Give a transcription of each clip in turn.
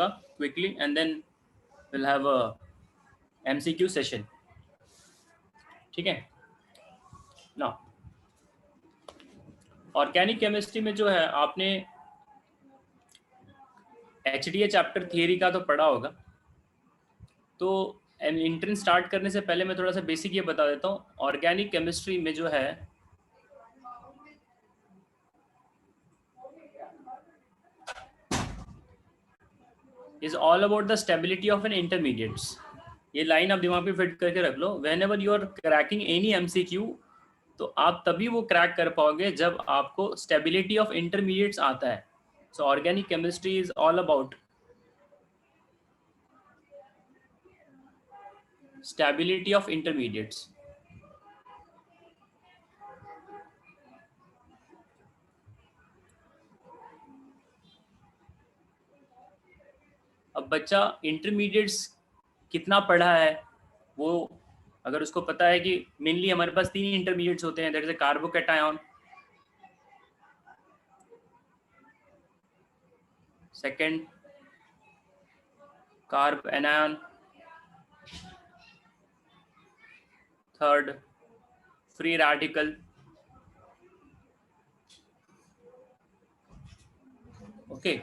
करूंगा quickly and then will have a MCQ session, ठीक है ना। ऑर्गेनिक केमिस्ट्री में जो है आपने HDA चैप्टर थियरी का तो पढ़ा होगा, तो इंट्रेंस स्टार्ट करने से पहले मैं थोड़ा सा बेसिक ये बता देता हूँ। ऑर्गेनिक केमिस्ट्री में जो है is all about the stability of an intermediates. ये लाइन आप दिमाग में फिट करके रख लो। Whenever you are cracking any MCQ, तो आप तभी वो क्रैक कर पाओगे जब आपको स्टेबिलिटी ऑफ इंटरमीडिएट्स आता है। सो organic chemistry is all about stability of intermediates. अब बच्चा इंटरमीडिएट्स कितना पढ़ा है, वो अगर उसको पता है कि मेनली हमारे पास 3 इंटरमीडिएट्स होते हैं, that is a carbocation, second carbanion, third free radical. Okay,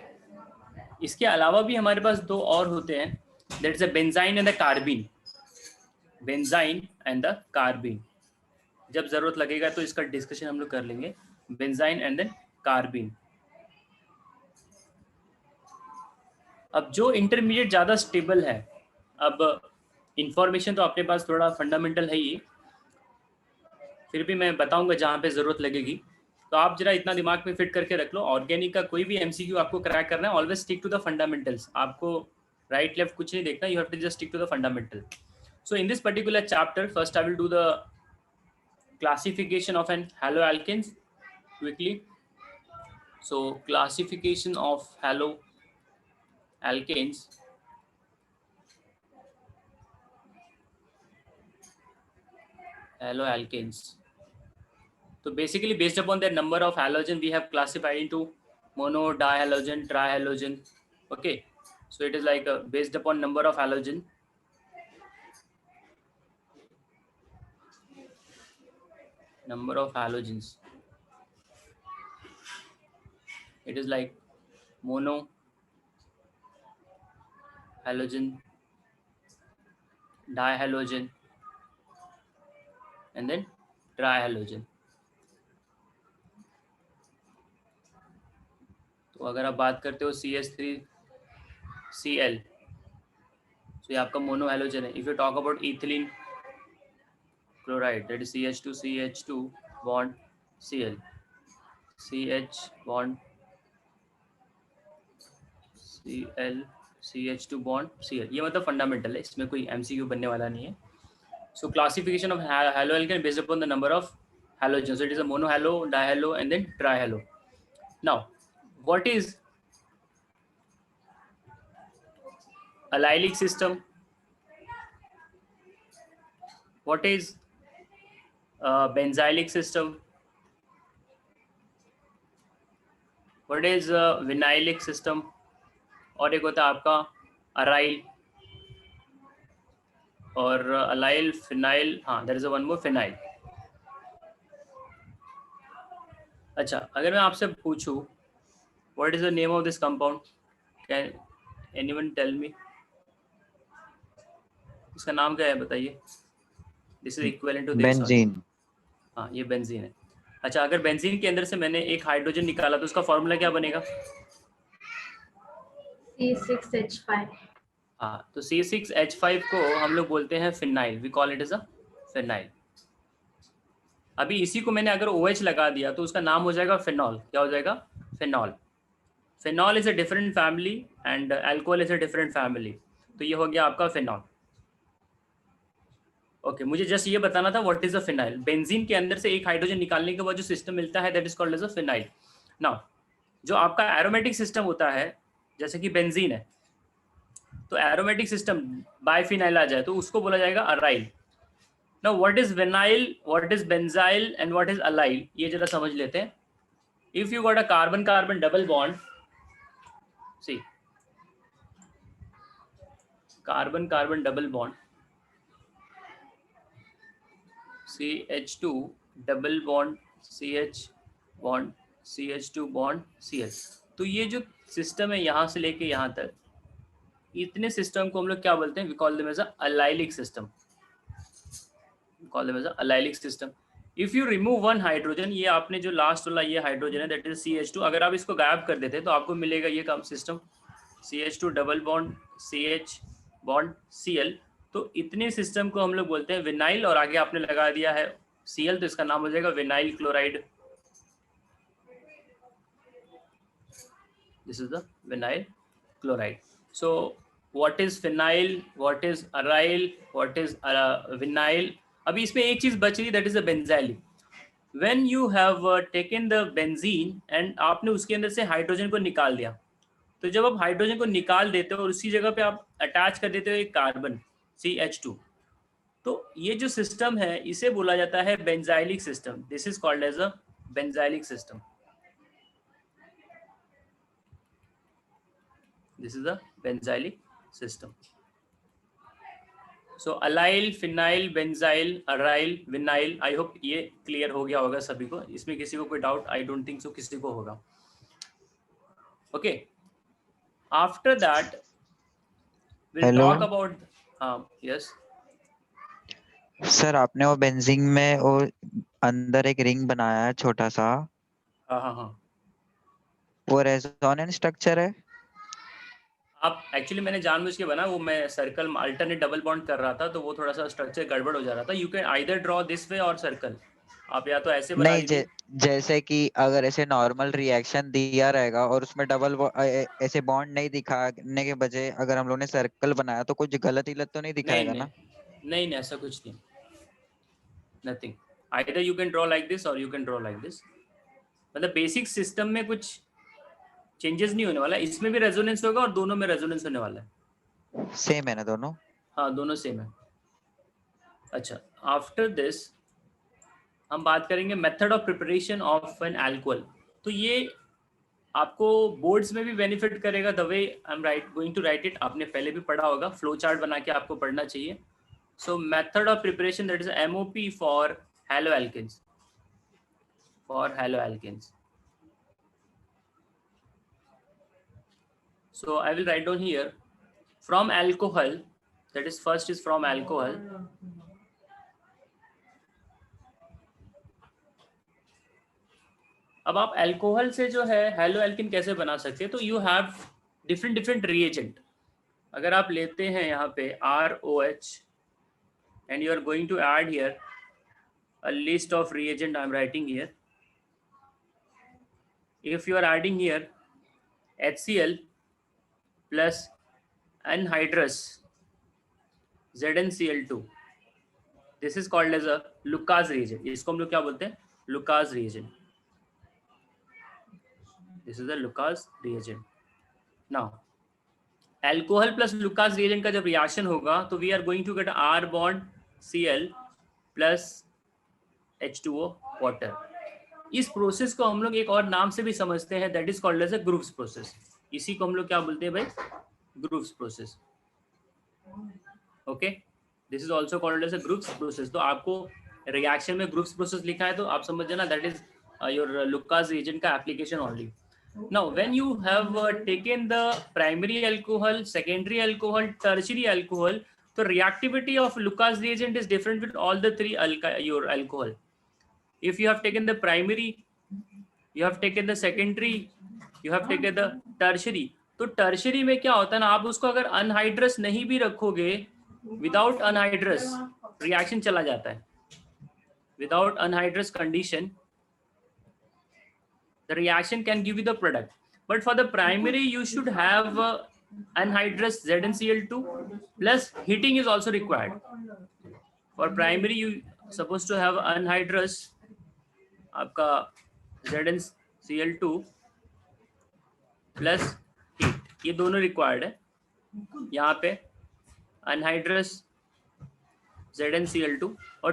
इसके अलावा भी हमारे पास 2 और होते हैं, that is a benzyne and the carbene. Benzyne and the carbene, जब जरूरत लगेगा तो इसका डिस्कशन हम लोग कर लेंगे। Benzene and then कार्बिन। अब जो इंटरमीडिएट ज़्यादा स्टेबल है, अब इंफॉर्मेशन तो अपने पास थोड़ा फंडामेंटल है ही, फिर भी मैं बताऊंगा जहाँ पे ज़रूरत लगेगी, तो आप जरा इतना दिमाग में फिट करके रख लो। ऑर्गेनिक का कोई भी MCQ आपको क्रैक करना है, always stick to the fundamentals. आपको राइट लेफ्ट कुछ नहीं देखना, you have to just stick to the fundamental. So in this particular chapter first I will do the classification of an haloalkanes quickly. So classification of haloalkanes, so basically based upon the number of halogen we have classified into mono, dihalogen, trihalogen. Okay, so it is like based upon number of halogens. It is like mono halogen, dihalogen and then trihalogen. तो अगर आप बात करते हो CH3Cl, तो ये आपका mono halogen है। If you talk about ethylene chloride, that is CH2CH2 bond Cl, CH bond Cl, CH2 bond Cl। ये मतलब फंडामेंटल है, इसमें कोई MCQ बनने वाला नहीं है। सो classification of haloalkane based upon the number of halogens. So it is a monohalo, dihalo and then trihalo. Now what is allylic system? What is benzylic system? What is vinylic system? और एक होता है आपका aryl और allyl, phenyl, हाँ there is one more phenyl. अच्छा, अगर मैं आपसे पूछूं what is the name of this compound, can anyone tell me? इसका नाम क्या है बताइए? This is equivalent to this benzene. हाँ, ये बेंजीन है। अच्छा, अगर बेंजीन के अंदर से मैंने एक हाइड्रोजन निकाला तो उसका फॉर्मूला क्या बनेगा? C6H5। हाँ, तो C6H5 को हम लोग बोलते हैं phenyl, we call it as a phenyl. अभी इसी को मैंने अगर OH लगा दिया तो उसका नाम हो जाएगा फिनॉल। क्या हो जाएगा? Phenol. Phenol is a different family and alcohol is a different family. तो ये हो गया आपका फिनॉल। ओके, मुझे जस्ट ये बताना था what is a phenyl. Benzene के अंदर से एक हाइड्रोजन निकालने के बाद जो सिस्टम मिलता है that is called as a phenyl. Now जो आपका एरोमेटिक सिस्टम होता है, जैसे कि बेंजीन है, तो एरोमेटिक सिस्टम बाइफिनाइल आ जाए तो उसको बोला जाएगा aryl. Now what is vinyl, what is benzyl and what is allyl, ये जरा समझ लेते हैं। If you got a carbon carbon double bond, C carbon carbon double bond, CH2 double bond CH bond CH2 bond CH। तो ये जो system है यहाँ से लेके यहाँ तक, इतने सिस्टम को हम लोग क्या बोलते हैं? We call them as a allylic system. Call them as a allylic system. If you remove one hydrogen, ये आपने जो लास्ट वाला ये हाइड्रोजन है दैट इज CH2, अगर आप इसको गायब कर देते तो आपको मिलेगा ये कम system CH2 double bond CH bond Cl। तो इतने सिस्टम को हम लोग बोलते हैं विनाइल, और आगे आपने लगा दिया है Cl तो इसका नाम हो जाएगा vinyl chloride. This is the vinyl chloride. So what is phenyl, what is aryl, what is vinyl? अभी इसमें एक चीज बच रही, that is the benzylic. When you have taken the benzene and आपने उसके अंदर से हाइड्रोजन को निकाल दिया, तो जब आप हाइड्रोजन को निकाल देते हो और उसी जगह पे आप अटैच कर देते हो एक कार्बन CH2, तो ये जो सिस्टम है इसे बोला जाता है benzylic system. This is called as a benzylic system. This is a benzylic system. So allyl, phenyl, benzyl, aryl, vinyl. I hope ये क्लियर हो गया होगा सभी को। इसमें किसी को कोई doubt? I don't think so किसी को होगा। Okay, after that we'll hello talk about yes sir, आपने वो बेंजीन में वो अंदर एक रिंग बनाया है छोटा सा, हाँ वो रेजोनेंस स्ट्रक्चर है। आप एक्चुअली मैंने जानबूझ के बना, वो मैं सर्कल अल्टरनेट डबल बॉन्ड कर रहा था तो वो थोड़ा सा स्ट्रक्चर गड़बड़ हो जा रहा था। You can either draw this way और सर्कल, आप या तो ऐसे बना नहीं, लीजिए। जैसे कि अगर ऐसे नॉर्मल रिएक्शन दिया रहेगा और उसमें ऐसे बॉन्ड नहीं दिखाने के बजाय अगर हम लोगों ने सर्कल बनाया तो कुछ गलत तो नहीं दिखाएगा नहीं ना? नहीं ऐसा कुछ नहीं, nothing. Either you can draw like this और you can draw like this. मतलब बेसिक सिस्टम में कुछ चेंजेस नहीं होने वाला, इसमें भी रेजोनेंस होगा और दोनों में रेजोनेंस होने वाला है। सेम है ना दोनों? हाँ दोनों सेम है। अच्छा, आफ्टर दिस हम बात करेंगे method of preparation of an alcohol. तो ये आपको बोर्ड्स में भी बेनिफिट करेगा, the way I am going to write it. आपने पहले भी पढ़ा होगा, फ्लो चार्ट बना के आपको पढ़ना चाहिए। So method of preparation that is MOP for halo alkanes, for halo alkanes. So I will write down here from alcohol, that is first is from alcohol. अब आप अल्कोहल से जो है हेलो एल्किन कैसे बना सकते हैं? तो यू हैव डिफरेंट रिएजेंट। अगर आप लेते हैं यहाँ पे ROH and you are going to add here a list of reagent I am writing here. If you are adding here HCl plus anhydrous ZnCl2, this is called as a Lucas reagent. इसको हम लोग क्या बोलते हैं? Lucas reagent. This is a Lucas reagent. Now alcohol plus Lucas reagent का जब reaction होगा तो we are going to get R bond Cl plus H2O water. इस प्रोसेस को हम लोग एक और नाम से भी समझते हैं, that is called as a Groves process. इसी को हम लोग क्या बोलते हैं भाई? Groves process. Okay, this is also called as a Groves process. तो आपको रिएक्शन में ग्रुव्स प्रोसेस लिखा है तो आप समझ जाना that is your Lucas reagent का application only. Now when you have taken the primary alcohol, secondary alcohol, tertiary alcohol, the reactivity of Lucas reagent is different with all the three your alcohol. If you have taken the primary, you have taken the secondary, you have taken the tertiary, तो tertiary में क्या होता है ना, आप उसको अगर anhydrous नहीं भी रखोगे, विदाउट अनहाइड्रस रिएक्शन चला जाता है। Without anhydrous condition the reaction can give you the product, but for the primary you should have anhydrous ZnCl2 plus heating is also required. For primary you supposed to have anhydrous आपका ZnCl2 plus heat, ये दोनों required है। यहाँ पे anhydrous ZnCl2 और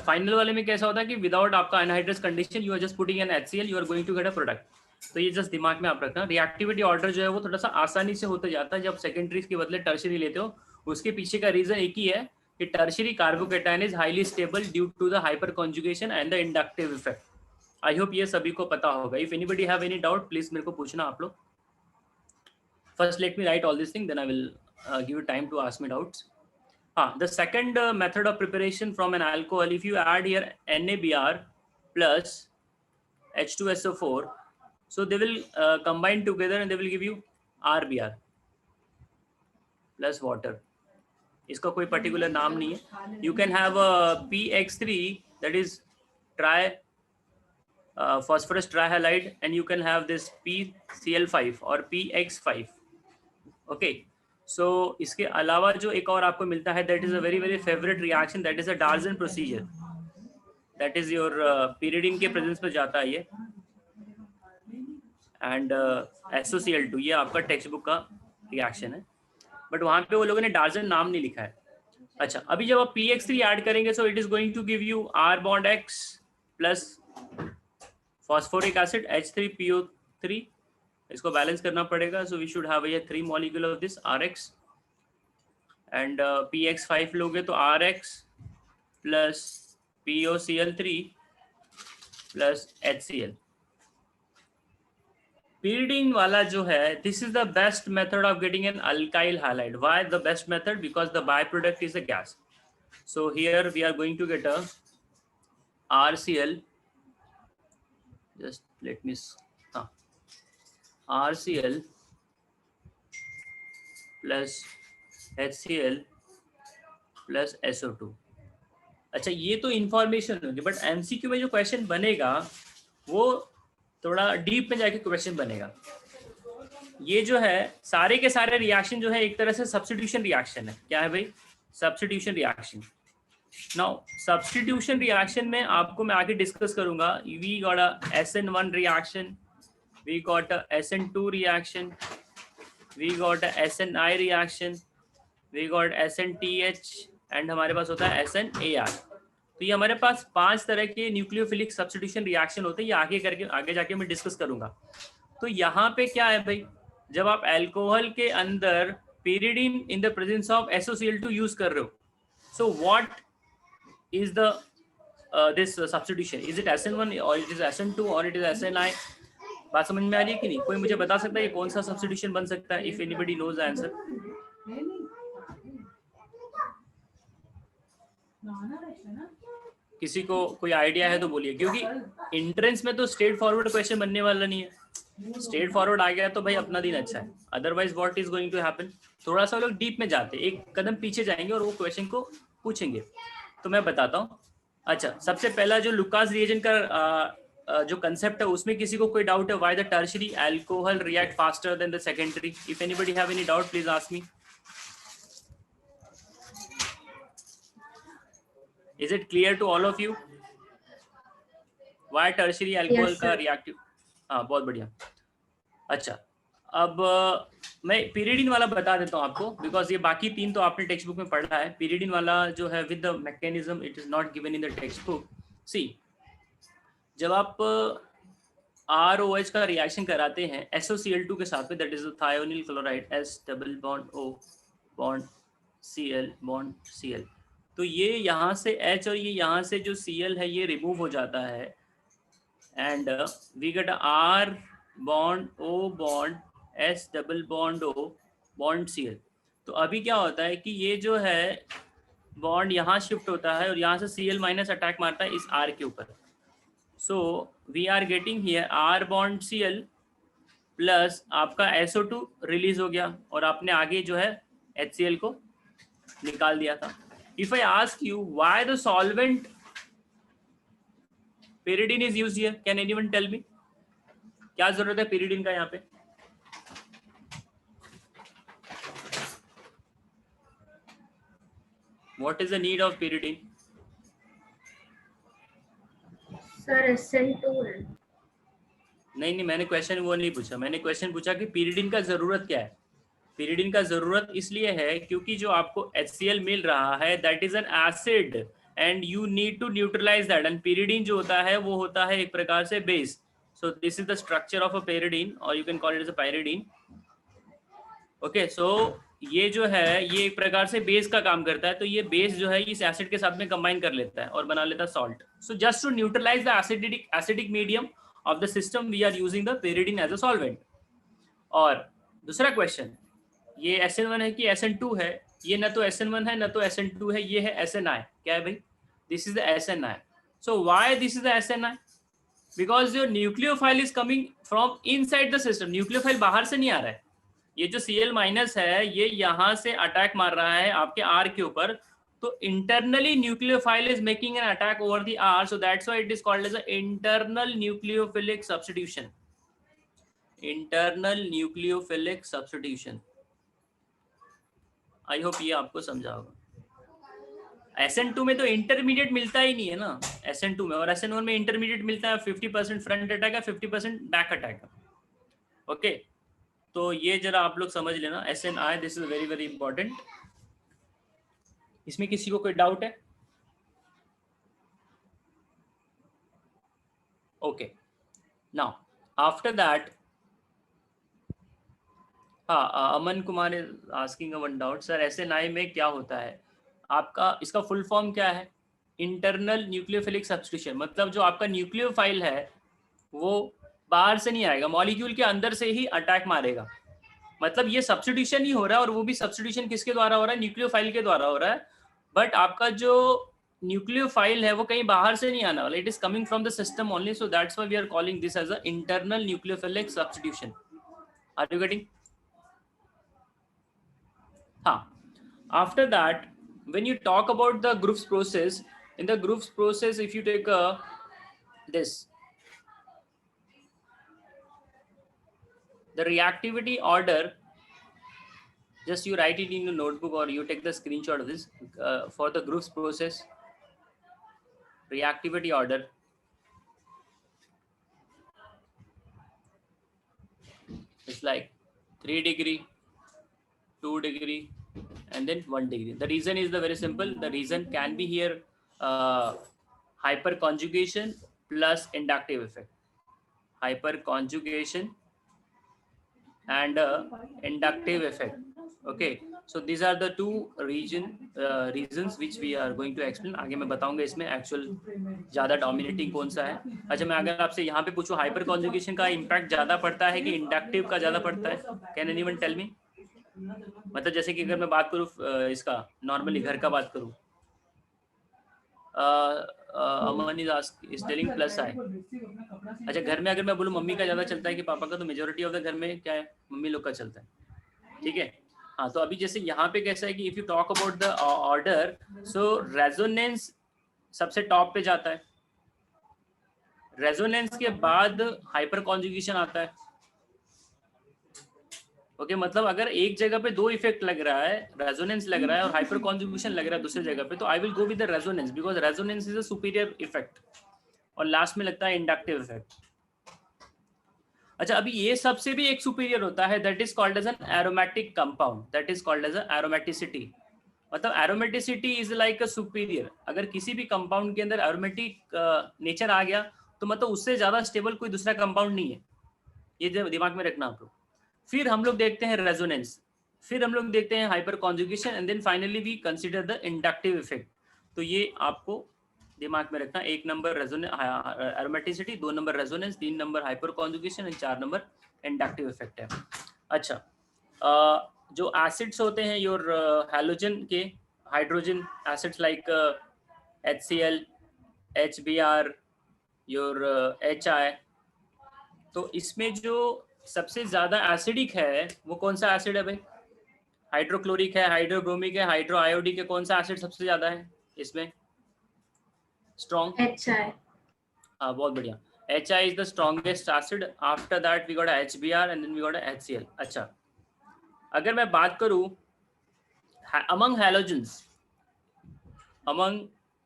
final वाले में कैसा होता है कि विदाउट आपका anhydrous condition you are just putting an HCl, you are going to get a product. तो ये जस्ट दिमाग में आप रखना। रिएक्टिविटी ऑर्डर जो है वो थोड़ा सा आसानी से होते जाता है जब सेकेंडरीज के बदले टर्शियरी लेते हो, उसके पीछे का रीजन एक ही है कि tertiary carbocation is highly stable due to the hyperconjugation and the inductive effect. I hope ये सभी को पता होगा। If anybody have any doubt please मेरे को पूछना आप लोग। First let me write all this thing, then I will give you time to ask me doubts. The second method of preparation from an alcohol, if you add here NaBr plus H2SO4, so they will combine together and they will give you RBr plus water. इसका कोई particular नाम नहीं है. You can have a PX3 that is phosphorus trihalide, and you can have this PCl5 or PX5. Okay. So इसके अलावा जो एक और आपको मिलता है, that is a very very favorite reaction, that is a Darson procedure. That is your pyridine के presence में जाता है ये, and SOCl2 ये आपका टेक्स्ट बुक का रिएक्शन है, बट वहाँ पे वो लोगों ने डार्जन नाम नहीं लिखा है. अच्छा, अभी जब आप PX3 ऐड करेंगे, so it is going to give you R bond X plus phosphoric acid H3PO3. इसको बैलेंस करना पड़ेगा. So we should have a 3 molecule of this RX, and PX5 लोगे तो RX plus POCl3 plus HCl. Pyridine वाला जो है, this is the best method of getting an alkyl halide. Why the best method? Because the byproduct is a gas. So here we are going to get a RCl. Just let me RCl plus HCl plus SO2. अच्छा, ये तो information होगी, but MCQ में जो question बनेगा वो थोड़ा deep में जाके क्वेश्चन बनेगा. ये जो है सारे के सारे रिएक्शन जो है एक तरह से सब्स्टिट्यूशन रिएक्शन है. क्या है भाई? Substitution reaction. Now substitution reaction में आपको मैं आगे डिस्कस करूंगा. We got a SN1 reaction, we got a SN2 reaction, we got a SNI reaction, we got SNTH, and हमारे पास होता है SNAR. तो ये हमारे पास 5 तरह के न्यूक्लियोफिलिक सब्स्टिट्यूशन रिएक्शन होते हैं. ये आगे जाके मैं डिस्कस करूंगा. तो यहाँ पे क्या है भाई, जब आप अल्कोहल के अंदर pyridine in the presence of SOCl2 use कर रहे हो, so what is the this substitution? Is it SN1 or it is SN2 or it is SNI? बात समझ में आ रही है कि नहीं? कोई मुझे बता सकता है ये कौन सा सब्स्टिट्यूशन बन सकता है? If anybody knows the answer. किसी को कोई आइडिया है तो बोलिए, क्योंकि एंट्रेंस में तो स्ट्रेट फॉरवर्ड क्वेश्चन बनने वाला नहीं है. स्ट्रेट फॉरवर्ड आ गया तो भाई अपना दिन अच्छा है. Otherwise what is going to happen, थोड़ा सा लोग डीप में जाते, एक कदम पीछे जाएंगे और वो क्वेश्चन को पूछेंगे. तो मैं बताता हूँ. अच्छा, सबसे पहला जो लुकास रिएजेंट का जो कंसेप्ट है, उसमें किसी को कोई डाउट है? Why the tertiary alcohol react faster than the secondary? If anybody have any doubt please ask me. Is it clear to all of you why tertiary alcohol का reactive? हाँ, बहुत बढ़िया. अच्छा, अब मैं pyridine वाला बता देता हूँ आपको, बिकॉज ये बाकी 3 तो आपने टेक्स्ट बुक में पढ़ा है. pyridine वाला जो है with the mechanism, it is not given in the text book. See, जब आप ROH का रिएक्शन कराते हैं SOCl2 के साथ में, that is thionyl chloride, S double bond O bond Cl bond Cl, तो ये यहाँ से H और ये यहाँ से जो Cl है ये रिमूव हो जाता है, and we get R bond O bond S double bond O bond Cl. तो अभी क्या होता है कि ये जो है बॉन्ड यहाँ शिफ्ट होता है और यहाँ से Cl माइनस अटैक मारता है इस R के ऊपर. So we are getting here R bond Cl plus आपका SO2 रिलीज हो गया और आपने आगे जो है HCl को निकाल दिया था. If I ask you why the solvent pyridine is used here, can anyone tell me? क्या जरूरत है pyridine का यहाँ पे? What is the need of pyridine? Sir SN2 है. नहीं, मैंने क्वेश्चन वो नहीं पूछा. मैंने क्वेश्चन पूछा कि pyridine का जरूरत क्या है. pyridine का जरूरत इसलिए है क्योंकि जो आपको HCl मिल रहा है that is an acid and you need to neutralise that, and pyridine जो होता है वो होता है एक प्रकार से base. So this is the structure of a pyridine और you can call it as a pyridine. Okay, so ये जो है ये एक प्रकार से बेस का काम करता है, तो ये बेस जो है इस एसिड के साथ में कंबाइन कर लेता है और बना लेता है salt. So just to neutralise the acidic medium of the system we are using the pyridine as a solvent. और दूसरा क्वेश्चन, ये SN1 है कि SN2 है? ये ना तो SN1 है ना तो SN2 है, ये है SNI. क्या है भाई? This is the SNI. So why this is the SNI? Because your nucleophile is coming from inside the system. Nucleophile बाहर से नहीं आ रहा है. ये जो Cl माइनस है ये यहाँ से अटैक मार रहा है आपके R के ऊपर, तो internally nucleophile is making an attack over the R, so that's why it is called as a internal nucleophilic substitution. Internal nucleophilic substitution. I hope ये आपको समझा होगा. SN2 में तो इंटरमीडिएट मिलता ही नहीं है ना SN2 में, और SN1 में इंटरमीडिएट मिलता है. 50% फ्रंट अटैक है, 50% बैक अटैक है. ओके, तो ये जरा आप लोग समझ लेना. SNI, this is very very important. इसमें किसी को कोई डाउट है? ओके, नाउ आफ्टर दैट, हाँ, Aman Kumar is asking a one doubt. Sir SNI में क्या होता है आपका? इसका फुल फॉर्म क्या है? Internal nucleophilic substitution. मतलब जो आपका न्यूक्लियोफाइल है वो बाहर से नहीं आएगा, मॉलिक्यूल के अंदर से ही अटैक मारेगा. मतलब ये सब्स्टिट्यूशन ही हो रहा है, और वो भी सब्स्टिट्यूशन किसके द्वारा हो रहा है? न्यूक्लियोफाइल के द्वारा हो रहा है. बट आपका जो न्यूक्लियोफाइल है वो कहीं बाहर से नहीं आना वाला. It is coming from the system only. So that's why we are calling this as a internal nucleophilic substitution. Are you getting? हाँ. After that, when you talk about the Group's process, in the Group's process, if you take this, the reactivity order, just you write it in your notebook or you take the screenshot of this. For the Group's process, reactivity order, it's like 3 degree, 2 degree, and then 1 degree. The reason is the very simple. The reason can be here hyperconjugation plus inductive effect. Hyperconjugation and inductive effect. Okay, so these are the two reasons which we are going to explain. आगे मैं बताऊंगा इसमें actual ज़्यादा dominating कौन सा है. अच्छा, मैं अगर आपसे यहाँ पे पूछूं हाइपर कॉन्जुगेशन का इम्पैक्ट ज़्यादा पड़ता है कि इंडक्टिव का ज़्यादा पड़ता है? Can anyone tell me? मतलब जैसे कि अगर मैं बात करूँ इसका नॉर्मली घर का बात करूँ, अमन इज टेलिंग प्लस आई. अच्छा, घर में अगर मैं बोलूँ मम्मी का ज़्यादा चलता है कि पापा का, तो मेजोरिटी ऑफ द घर में क्या है? मम्मी लोग का चलता है. ठीक है. हाँ, तो अभी जैसे यहाँ पे कैसा है कि if you talk about the order, so resonance सबसे टॉप पे जाता है. रेजोनेंस के बाद हाइपर कॉन्जुगेशन आता है. ओके, मतलब अगर एक जगह पे दो इफेक्ट लग रहा है, रेजोनेंस लग रहा है और हाइपर कॉन्जुगेशन लग रहा है दूसरी जगह पे, तो आई will go with the resonance because resonance is a superior effect. और लास्ट में लगता है इंडक्टिव इफेक्ट. अच्छा, अभी ये सबसे भी एक सुपीरियर होता है, that is called as an aromatic compound. That is called as aromaticity. मतलब aromaticity is like a superior. अगर किसी भी कंपाउंड के अंदर एरोमेटिक नेचर आ गया तो मतलब उससे ज्यादा स्टेबल कोई दूसरा कंपाउंड नहीं है. ये दिमाग में रखना आप लोग. फिर हम लोग देखते हैं रेजोनेंस, फिर हम लोग देखते हैं hyperconjugation, and then finally we consider the inductive effect. तो ये आपको दिमाग में रखना. 1 number aromaticity, 2 number resonance, 3 number hyperconjugation and 4 number inductive effect है. अच्छा, जो एसिड्स होते हैं योर हैलोजन के, hydrogen acids like HCl, HBr, your HI, तो इसमें जो सबसे ज्यादा एसिडिक है वो कौन सा एसिड है भाई? हाइड्रोक्लोरिक है, हाइड्रोब्रोमिक है, हाइड्रो आयोडिक है. कौन सा एसिड सबसे ज्यादा है इसमें स्ट्रॉन्ग? HI. हाँ, बहुत बढ़िया. HI is the strongest acid. After that we got a HBr and then we got a HCl. अच्छा, अगर मैं बात करूं among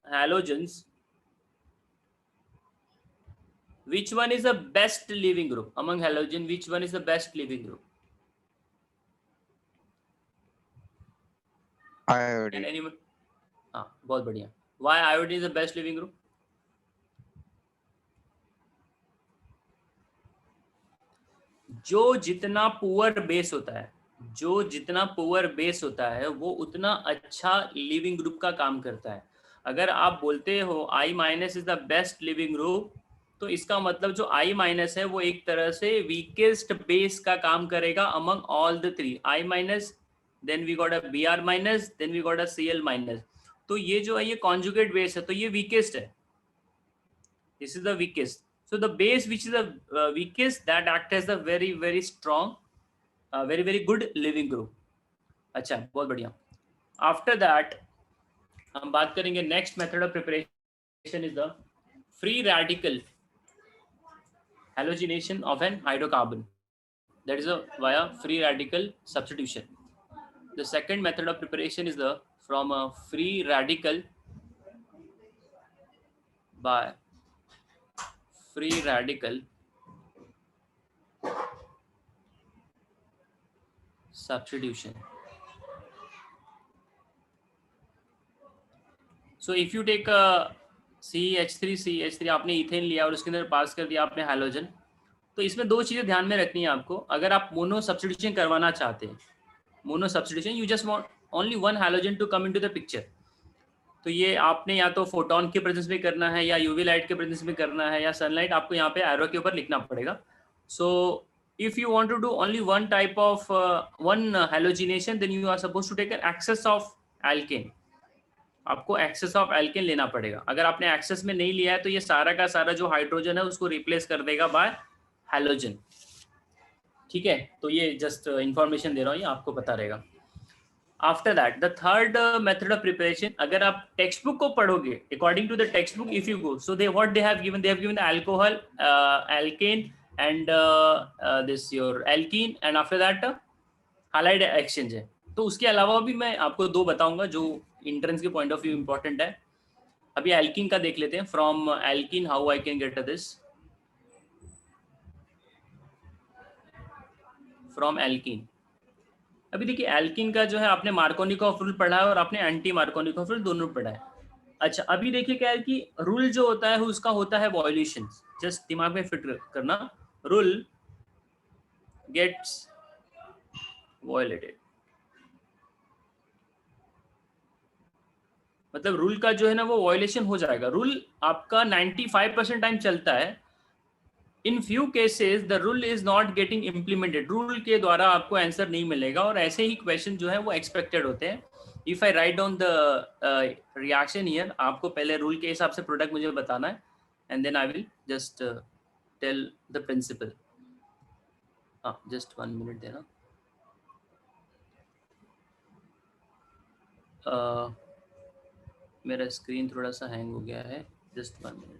halogens, which one is the best leaving group? Among halogen, which one is the best leaving group? iodine. Can anyone? हाँ, बहुत बढ़िया. Why iodine is the best leaving group? जो जितना पुअर बेस होता है, जो जितना पुअर बेस होता है वो उतना अच्छा लिविंग ग्रुप का काम करता है। अगर आप बोलते हो I minus is the best leaving group, तो इसका मतलब जो I माइनस है वो एक तरह से वीकेस्ट बेस का काम करेगा among all the three. I minus, then we got a Br minus, then we got a Cl minus. तो ये जो है ये कॉन्जुगेट बेस है, तो ये वीकेस्ट है। This is the weakest. So the base which is the weakest, that act as a very very strong, very very good living group. अच्छा, बहुत बढ़िया। आफ्टर दैट हम बात करेंगे next method of preparation is the free radical halogenation of an hydrocarbon, that is a via free radical substitution. The second method of preparation is the from a free radical by free radical substitution. So if you take a CH3 आपने ethane लिया और उसके अंदर पास कर दिया आपने hydrogen, तो इसमें दो चीजें ध्यान में रखनी है आपको। अगर आप मोनो सब्स्टिट्यूशन करवाना चाहते हैं, mono substitution, you just want only one hydrogen to come into the picture, तो ये आपने या तो फोटोन के प्रेजेंस में करना है या यूवी लाइट के प्रेजेंस में करना है या सनलाइट, आपको यहाँ पे एरो के ऊपर लिखना पड़ेगा। So if you want to do only one type of one halogenation, then you are suppose to take an excess of alkane. आपको एक्सेस ऑफ एल्केन लेना पड़ेगा। अगर आपने एक्सेस में नहीं लिया है तो ये सारा का सारा जो हाइड्रोजन है उसको रिप्लेस कर देगा बाय हैलोजन। ठीक है, तो ये जस्ट इंफॉर्मेशन दे रहा हूँ, ये आपको पता रहेगा। After that the third method of preparation, अगर आप टेक्स्ट बुक को पढ़ोगे, according to the text book, if you go, so they what they have given alcohol, alkane and this your alkene, and after that halide exchange है। तो उसके अलावा भी मैं आपको दो बताऊंगा जो इंट्रेंस के पॉइंट ऑफ व्यू इंपॉर्टेंट है। अभी एल्कीन का देख लेते हैं। From alkene how I can get this from alkene. अभी देखिए एल्कीन का जो है आपने मार्कोनिकॉफ रूल पढ़ा है और आपने एंटी मार्कोनिकॉफ रूल दोनों पढ़ा है। अच्छा, अभी देखिए क्या है कि रूल जो होता है उसका होता है वॉल्यूशन। जस्ट दिमाग में फिट करना, रूल गेट्स वॉयलेटेड, मतलब रूल का जो है ना वो वॉयलेशन हो जाएगा। रूल आपका 95% टाइम चलता है। In few cases the rule is not getting implemented, rule के द्वारा आपको आंसर नहीं मिलेगा और ऐसे ही क्वेश्चन जो है वो एक्सपेक्टेड होते हैं। If I write down the reaction here, आपको पहले रूल के हिसाब से प्रोडक्ट मुझे बताना है and then I will just tell the principle. हाँ, जस्ट 1 मिनट देना। मेरा स्क्रीन थोड़ा सा हैंग हो गया है, जस्ट 1 मिनट।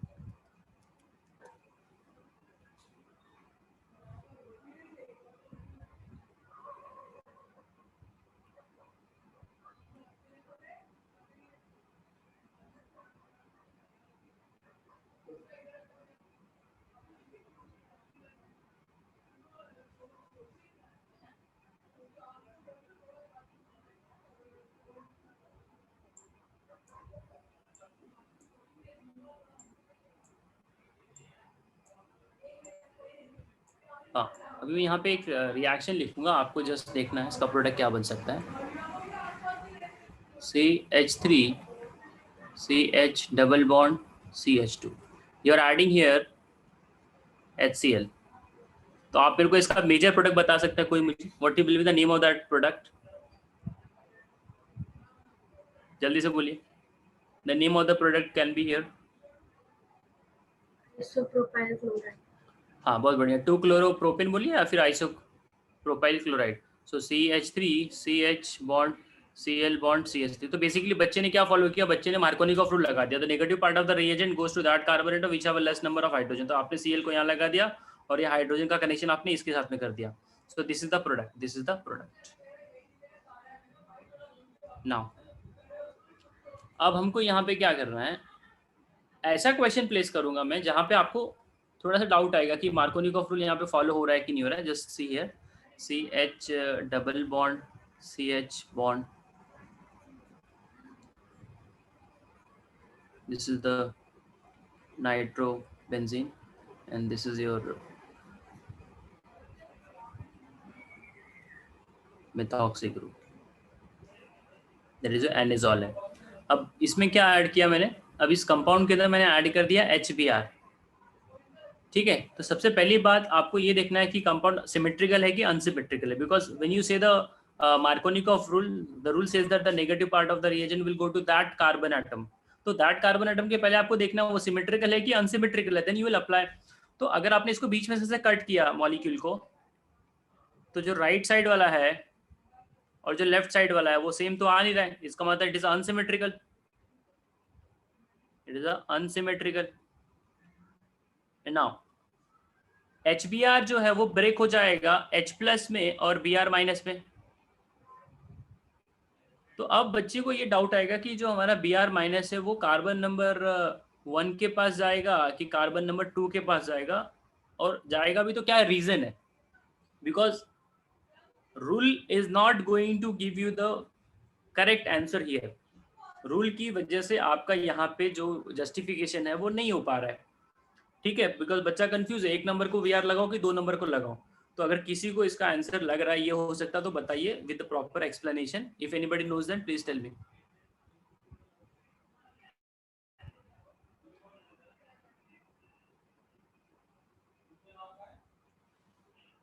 हाँ, अभी मैं यहाँ पे एक रिएक्शन लिखूंगा, आपको जस्ट देखना है इसका प्रोडक्ट क्या बन सकता है। CH3 CH double bond CH2, you are adding here HCl। तो आप मेरे को इसका मेजर प्रोडक्ट बता सकते हैं कोई मुझे? What will be the name of that product? जल्दी से बोलिए। The name of the product can be here. isopropyl chloride। हाँ, बहुत बढ़िया। 2-chloro-propane बोलिए या फिर आइसोप्रोपाइल क्लोराइड। सो CH3 CH bond Cl bond CH3। तो बेसिकली बच्चे ने क्या फॉलो किया? बच्चे ने मार्कोनिकॉफ रूल लगा दिया। The negative part of the reagent goes to that carbon atom which have less number of hydrogen. तो आपने Cl को यहाँ लगा दिया और ये हाइड्रोजन का कनेक्शन आपने इसके साथ में कर दिया। सो this is the product, this is the product. Now अब हमको यहाँ पे क्या करना है, ऐसा क्वेश्चन प्लेस करूंगा मैं जहाँ पे आपको थोड़ा सा डाउट आएगा कि मार्कोनिकॉफ रूल यहाँ पे फॉलो हो रहा है कि नहीं हो रहा है। Just see here, CH double bond CH bond, this is the nitrobenzene and this is your methoxy group, that is anisole है। अब इसमें क्या ऐड किया मैंने, अब इस कंपाउंड के अंदर मैंने ऐड कर दिया HBr। ठीक है, तो सबसे पहली बात आपको ये देखना है कि कंपाउंड सिमेट्रिकल है कि अनसिमेट्रिकल है, बिकॉज व्हेन यू से the Markovnikov rule, the rule says that the negative part of the reagent will go to that carbon atom। तो that carbon atom के पहले आपको देखना वो सिमेट्रिकल है कि अनसिमेट्रिकल है, देन यू विल अप्लाई। तो अगर आपने इसको बीच में से कट किया मॉलिक्यूल को, तो जो राइट साइड वाला है और जो लेफ्ट साइड वाला है वो सेम तो आ नहीं रहा है, इसका मतलब it is unsymmetrical, it is unsymmetrical. Now HBr जो है वो ब्रेक हो जाएगा H+ में और Br- में। तो अब बच्चे को ये डाउट आएगा कि जो हमारा Br- है वो कार्बन नंबर 1 के पास जाएगा कि कार्बन नंबर 2 के पास जाएगा, और जाएगा भी तो क्या रीजन है, because rule is not going to give you the correct answer here. Rule की वजह से आपका यहाँ पे जो जस्टिफिकेशन है वो नहीं हो पा रहा है। ठीक है, बिकॉज बच्चा कंफ्यूज है, 1 नंबर को Vr लगाओ कि 2 नंबर को लगाओ। तो अगर किसी को इसका आंसर लग रहा है ये हो सकता तो बताइए with proper explanation. If anybody knows that please tell me.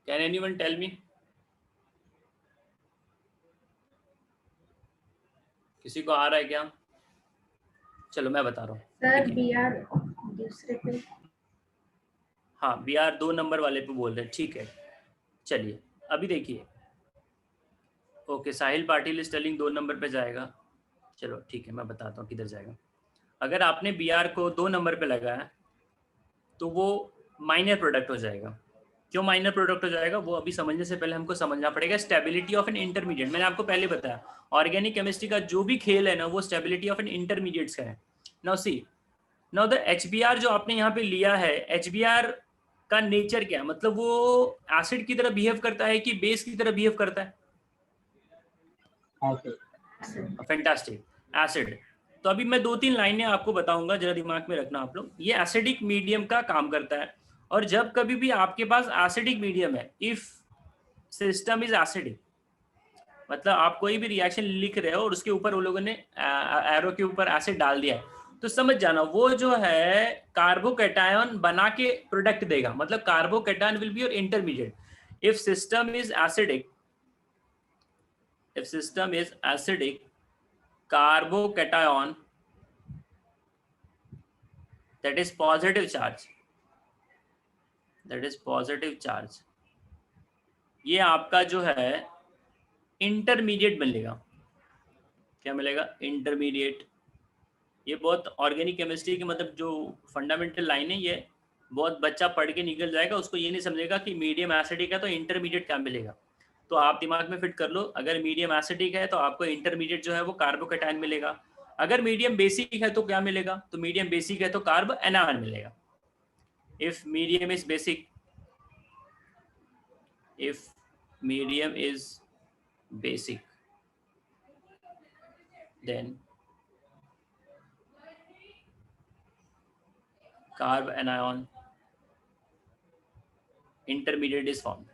Can anyone tell me? किसी को आ रहा है क्या? चलो मैं बता रहा हूँ। सर Br दूसरे पे। हाँ, Br 2 नंबर वाले पे बोल रहे हैं, ठीक है। चलिए अभी देखिए, okay Sahil Patil is telling 2 number पे जाएगा। चलो ठीक है, मैं बताता हूँ किधर जाएगा। अगर आपने Br को 2 नंबर पे लगाया तो वो माइनर प्रोडक्ट हो जाएगा। क्यों माइनर प्रोडक्ट हो जाएगा वो अभी समझने से पहले हमको समझना पड़ेगा स्टेबिलिटी ऑफ एन इंटरमीडिएट। मैंने आपको पहले बताया ऑर्गेनिक केमिस्ट्री का जो भी खेल है ना वो स्टेबिलिटी ऑफ एन इंटरमीडिएट्स का है। Now see, now the HBr जो आपने यहाँ पे लिया है, HBr का नेचर क्या है, मतलब वो एसिड की तरह बिहेव करता है कि बेस की तरह बिहेव करता है? Fantastic, acid. तो अभी मैं 2-3 लाइनें आपको बताऊंगा, जरा दिमाग में रखना आप लोग। ये एसिडिक मीडियम का काम करता है, और जब कभी भी आपके पास एसिडिक मीडियम है, इफ सिस्टम इज एसिडिक, मतलब आप कोई भी रिएक्शन लिख रहे हो और उसके ऊपर वो लोगों ने एरो के ऊपर एसिड डाल दिया है, तो समझ जाना वो जो है कार्बोकैटायन बना के प्रोडक्ट देगा, मतलब carbocation will be your intermediate. If system is acidic, if system is acidic, carbocation that is positive charge, that is positive charge, ये आपका जो है इंटरमीडिएट मिलेगा। क्या मिलेगा? इंटरमीडिएट। ये बहुत ऑर्गेनिक केमिस्ट्री की मतलब जो फंडामेंटल लाइन है, ये बहुत बच्चा पढ़ के निकल जाएगा, उसको ये नहीं समझेगा कि मीडियम एसिडिक है तो इंटरमीडिएट क्या मिलेगा। तो आप दिमाग में फिट कर लो, अगर मीडियम एसिडिक है तो आपको इंटरमीडिएट जो है वो कार्बोकैटायन मिलेगा। अगर मीडियम बेसिक है तो क्या मिलेगा? तो मीडियम बेसिक है तो कार्ब एनायन मिलेगा। If medium is basic, if medium is basic, then carbanion, intermediate is form.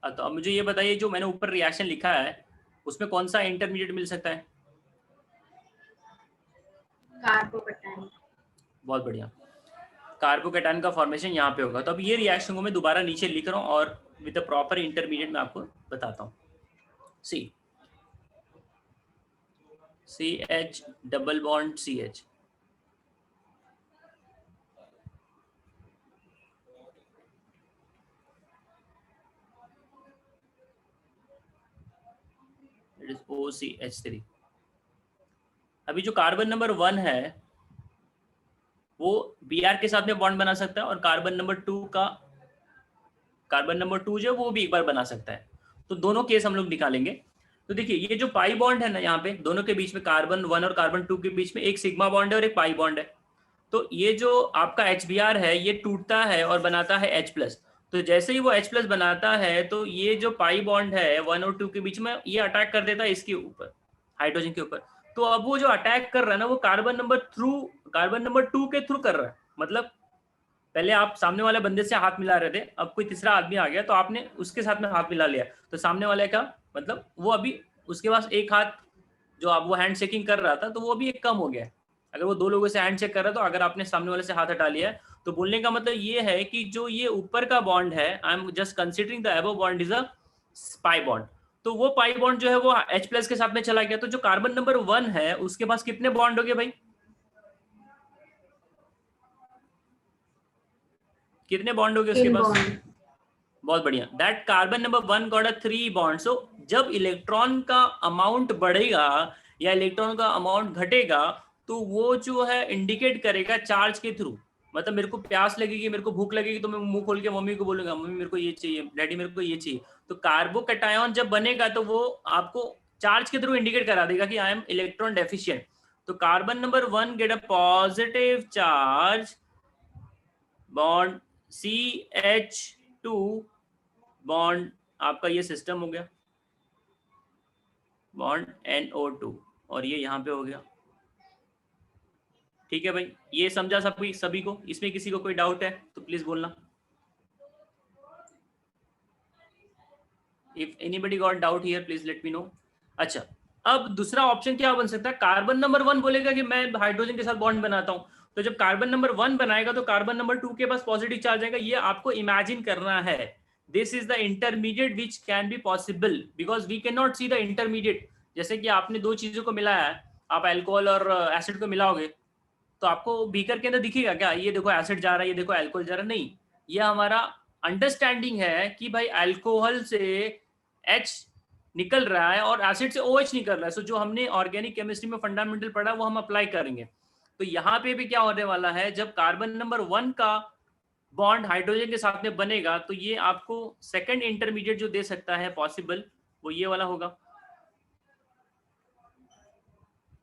तो अब मुझे ये बताइए, जो मैंने ऊपर रिएक्शन लिखा है उसमें कौन सा इंटरमीडिएट मिल सकता है? कार्बोकैटायन। बहुत बढ़िया, कार्बोकैटायन का फॉर्मेशन यहाँ पे होगा। तो अब ये रिएक्शन को मैं दोबारा नीचे लिख रहा हूँ और विद द प्रॉपर इंटरमीडिएट मैं आपको बताता हूँ। सी CH double bond CH, it is OCH3। अभी जो कार्बन नंबर 1 है वो Br के साथ में बॉन्ड बना सकता है, और कार्बन नंबर 2 जो वो भी एक बार बना सकता है। तो दोनों केस हम लोग निकालेंगे। तो देखिए ये जो पाई बॉन्ड है ना, यहाँ पे दोनों के बीच में, कार्बन 1 और कार्बन 2 के बीच में एक सिग्मा बॉन्ड है और एक पाई बॉन्ड है। तो ये जो आपका HBr है ये टूटता है और बनाता है H+। तो जैसे ही वो H+ बनाता है तो ये जो पाई बॉन्ड है 1 और 2 के बीच में, ये अटैक कर देता है इसके ऊपर, हाइड्रोजन के ऊपर। तो अब वो जो अटैक कर रहा है ना वो कार्बन नंबर 2 के थ्रू कर रहा है, मतलब पहले आप सामने वाले बंदे से हाथ मिला रहे थे, अब कोई तीसरा आदमी आ गया तो आपने उसके साथ में हाथ मिला लिया, तो सामने वाले का मतलब वो अभी उसके पास एक हाथ जो आप वो हैंड शेकिंग कर रहा था तो वो भी एक कम हो गया है। अगर वो दो लोगों से हैंड शेक कर रहा है तो अगर आपने सामने वाले से हाथ हटा लिया है, तो बोलने का मतलब ये है कि जो ये ऊपर का बॉन्ड है, I am just considering the above bond is a pi bond, तो वो पाई बॉन्ड जो है वो H प्लस के साथ में चला गया, तो जो कार्बन नंबर 1 है उसके पास कितने बॉन्ड हो गए भाई? कितने बॉन्ड हो गए उसके पास? बहुत बढ़िया। That carbon number 1 got a 3 bond. So जब इलेक्ट्रॉन का अमाउंट बढ़ेगा या इलेक्ट्रॉन का अमाउंट घटेगा तो वो जो है इंडिकेट करेगा चार्ज के थ्रू। मतलब मेरे को प्यास लगेगी, मेरे को भूख लगेगी, तो मैं मुंह खोल के मम्मी को बोलूंगा मम्मी मेरे को ये चाहिए, डैडी मेरे को ये चाहिए। तो कार्बोकैटायन जब बनेगा तो वो आपको चार्ज के थ्रू इंडिकेट करा देगा कि आई एम इलेक्ट्रॉन डेफिशिएंट। तो carbon number 1 get a positive charge bond CH2 bond, आपका ये सिस्टम हो गया बॉन्ड NO2 और ये यहां पे हो गया। ठीक है भाई, ये समझा सभी को? इसमें किसी को कोई डाउट है तो प्लीज बोलना। If anybody got doubt here please let me know. अच्छा, अब दूसरा ऑप्शन क्या बन सकता है? कार्बन नंबर 1 बोलेगा कि मैं हाइड्रोजन के साथ बॉन्ड बनाता हूं, तो जब कार्बन नंबर 1 बनाएगा तो कार्बन नंबर 2 के पास पॉजिटिव चार्ज आएगा। ये आपको इमेजिन करना है। This is the intermediate which can be possible because we can not see the intermediate. जैसे कि आपने दो चीजों को मिलाया है, आप अल्कोहल और एसिड को मिलाओगे तो आपको बीकर के अंदर दिखेगा क्या ये देखो एसिड जा रहा है, ये देखो अल्कोहल जा रहा है? नहीं, ये हमारा अंडरस्टैंडिंग है कि भाई अल्कोहल से H निकल रहा है और एसिड से OH निकल रहा है। सो जो हमने ऑर्गेनिक केमिस्ट्री में फंडामेंटल पढ़ा वो हम अप्लाई करेंगे। तो यहाँ पे भी क्या होने वाला है, जब कार्बन नंबर 1 का बॉन्ड हाइड्रोजन के साथ में बनेगा तो ये आपको सेकंड इंटरमीडिएट जो दे सकता है पॉसिबल, वो ये वाला होगा।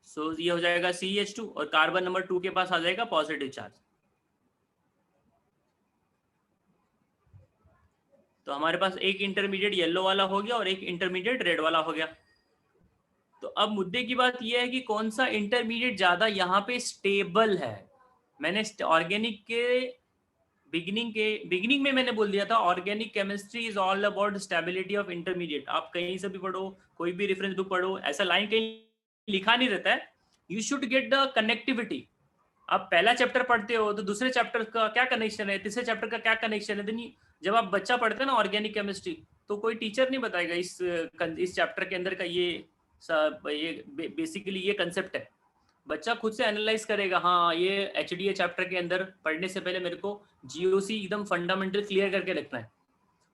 सो ये हो जाएगा CH2 और कार्बन नंबर 2 के पास आ जाएगा पॉजिटिव चार्ज। तो हमारे पास एक इंटरमीडिएट येलो वाला हो गया और एक इंटरमीडिएट रेड वाला हो गया। तो अब मुद्दे की बात यह है कि कौन सा इंटरमीडिएट ज्यादा यहाँ पे स्टेबल है। मैंने ऑर्गेनिक के बिगिनिंग में मैंने बोल दिया था organic chemistry is all about stability of intermediate. आप कहीं से भी पढ़ो, कोई भी रेफरेंस बुक पढ़ो, ऐसा लाइन कहीं लिखा नहीं रहता है। You should get the connectivity. आप पहला चैप्टर पढ़ते हो तो दूसरे चैप्टर का क्या कनेक्शन है, तीसरे चैप्टर का क्या कनेक्शन है। नहीं, जब आप बच्चा पढ़ते हैं ना ऑर्गेनिक केमिस्ट्री, तो कोई टीचर नहीं बताएगा इस चैप्टर के अंदर का ये बेसिकली ये कंसेप्ट है। बच्चा खुद से एनालाइज करेगा, हाँ ये HDA चैप्टर के अंदर पढ़ने से पहले मेरे को GOC एकदम फंडामेंटल क्लियर करके रखना है।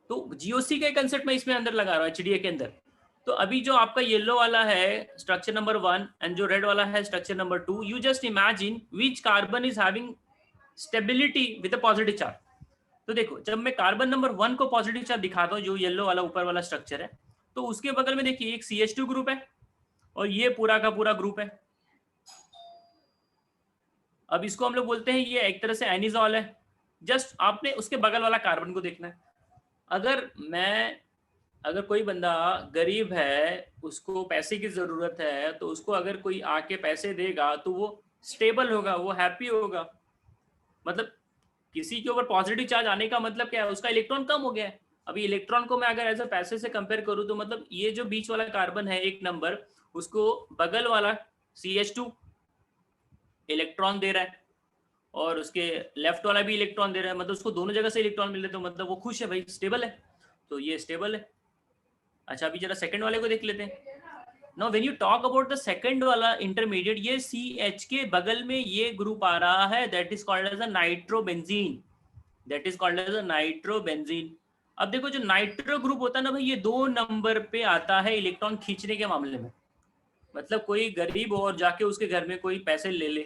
तो GOC का कंसेप्ट मैं इसमें अंदर लगा रहा हूँ HDA के अंदर। तो अभी जो आपका येलो वाला है स्ट्रक्चर नंबर 1 एंड जो रेड वाला है structure number 2, you just imagine which carbon is having stability with a positive charge. तो देखो, जब मैं कार्बन नंबर 1 को पॉजिटिव चार्ज दिखाता हूँ, जो येलो वाला ऊपर वाला स्ट्रक्चर है, तो उसके बगल में देखिए एक CH2 ग्रुप है और ये पूरा का पूरा ग्रुप है। अब इसको हम लोग बोलते हैं ये एक तरह से एनिजॉल है। जस्ट आपने उसके बगल वाला कार्बन को देखना है। अगर कोई बंदा गरीब है, उसको पैसे की जरूरत है, तो उसको अगर कोई आके पैसे देगा तो वो स्टेबल होगा, वो हैप्पी होगा। मतलब किसी के ऊपर पॉजिटिव चार्ज आने का मतलब क्या है, उसका इलेक्ट्रॉन कम हो गया है। अभी इलेक्ट्रॉन को मैं अगर एज अ पैसे से कंपेयर करूं तो मतलब ये जो बीच वाला कार्बन है एक नंबर, उसको बगल वाला CH2 इलेक्ट्रॉन दे रहा है और उसके लेफ्ट वाला भी इलेक्ट्रॉन दे रहा है, मतलब उसको दोनों जगह से इलेक्ट्रॉन मिल रहे, तो मतलब वो खुश है भाई, स्टेबल है। तो ये स्टेबल है। अच्छा, अभी जरा सेकंड वाले को देख लेते हैं। Now when you talk about the second वाला इंटरमीडिएट, ये CH के बगल में ये ग्रुप आ रहा है, that is called as a nitrobenzene. That is called as a nitrobenzene. अब देखो, जो नाइट्रो ग्रुप होता है ना भाई, ये 2 नंबर पे आता है इलेक्ट्रॉन खींचने के मामले में। मतलब कोई गरीब हो और जाके उसके घर में कोई पैसे ले ले,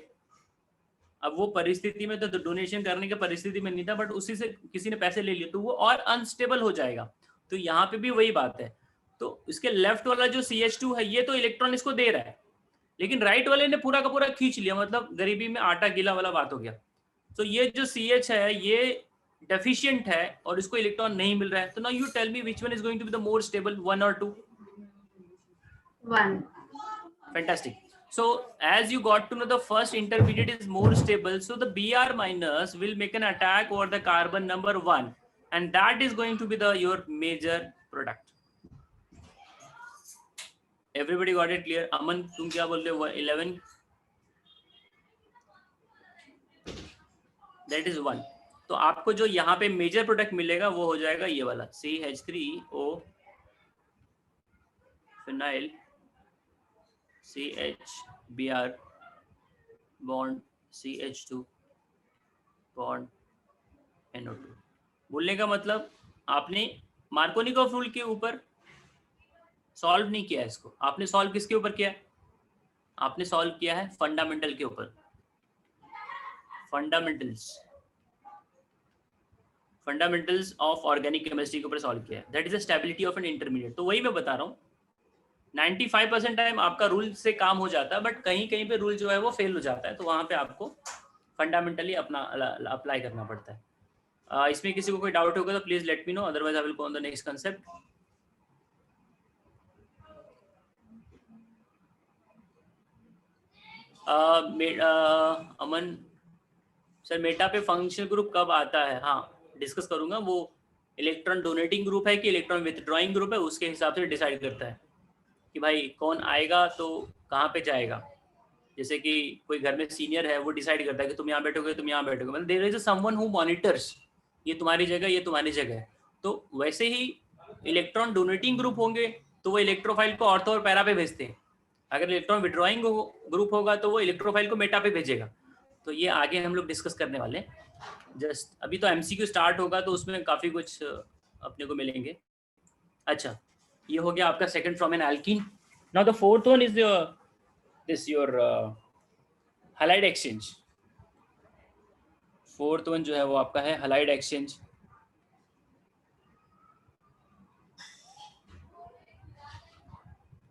अब वो परिस्थिति में तो डोनेशन करने की परिस्थिति में नहीं था, बट उसी से किसी ने पैसे ले लिए तो वो और अनस्टेबल हो जाएगा। तो यहाँ पे भी वही बात है। तो इसके लेफ्ट वाला जो CH2 है, ये तो इलेक्ट्रॉन इसको दे रहा है, लेकिन राइट वाले ने पूरा का पूरा खींच लिया, मतलब गरीबी में आटा गीला वाला बात हो गया। तो ये जो CH है ये डेफिशिएंट है और इसको इलेक्ट्रॉन नहीं मिल रहा है। तो now you tell me which one is going to be the more stable, 1 और 2? 1. Fantastic. So as you got to know, the first intermediate is more stable, so the Br minus will make an attack over the carbon number 1, and that is going to be the your major product. Everybody got it clear? Aman, तुम क्या बोल रहे हो? 11, that is 1. तो आपको जो यहाँ पे मेजर प्रोडक्ट मिलेगा वो हो जाएगा ये वाला CH3O phenyl CHBr bond CH2 bond NO2. बोलने का मतलब आपने मार्कोनिकॉफ रूल के ऊपर सॉल्व नहीं किया है इसको, आपने सॉल्व किसके ऊपर किया है? आपने सॉल्व किया है फंडामेंटल के ऊपर, फंडामेंटल्स ऑफ ऑर्गेनिक केमिस्ट्री के ऊपर सॉल्व किया है. That is the stability of an intermediate. तो वही मैं बता रहा हूँ, 95% टाइम आपका रूल से काम हो जाता है, बट कहीं कहीं पे रूल जो है वो फेल हो जाता है, तो वहां पे आपको फंडामेंटली अपना अप्लाई करना पड़ता है. इसमें किसी को कोई डाउट होगा तो please let me know, otherwise I will go on the next concept. Aman sir, Meta पे फंक्शनल ग्रुप कब आता है? हाँ, डिस्कस करूंगा. वो इलेक्ट्रॉन डोनेटिंग ग्रुप है कि इलेक्ट्रॉन विथड्रॉइंग ग्रुप है, उसके हिसाब से डिसाइड करता है कि भाई कौन आएगा तो कहाँ पे जाएगा. जैसे कि कोई घर में सीनियर है, वो डिसाइड करता है कि तुम यहाँ बैठोगे, तुम यहाँ बैठोगे, मतलब there is someone who monitors, ये तुम्हारी जगह, ये तुम्हारी जगह है. तो वैसे ही इलेक्ट्रॉन डोनेटिंग ग्रुप होंगे तो वो इलेक्ट्रोफाइल को ऑर्थो और पैरा पे भेजते हैं. अगर इलेक्ट्रॉन विड्रॉइंग ग्रुप होगा तो वो इलेक्ट्रोफाइल को मेटा पे भेजेगा. तो ये आगे हम लोग डिस्कस करने वाले हैं. जस्ट अभी तो एमसीक्यू स्टार्ट होगा तो उसमें काफ़ी कुछ अपने को मिलेंगे. अच्छा, ये हो गया आपका second from N alkene. Now the fourth one is this your halide exchange. Fourth one जो है वो आपका है halide exchange.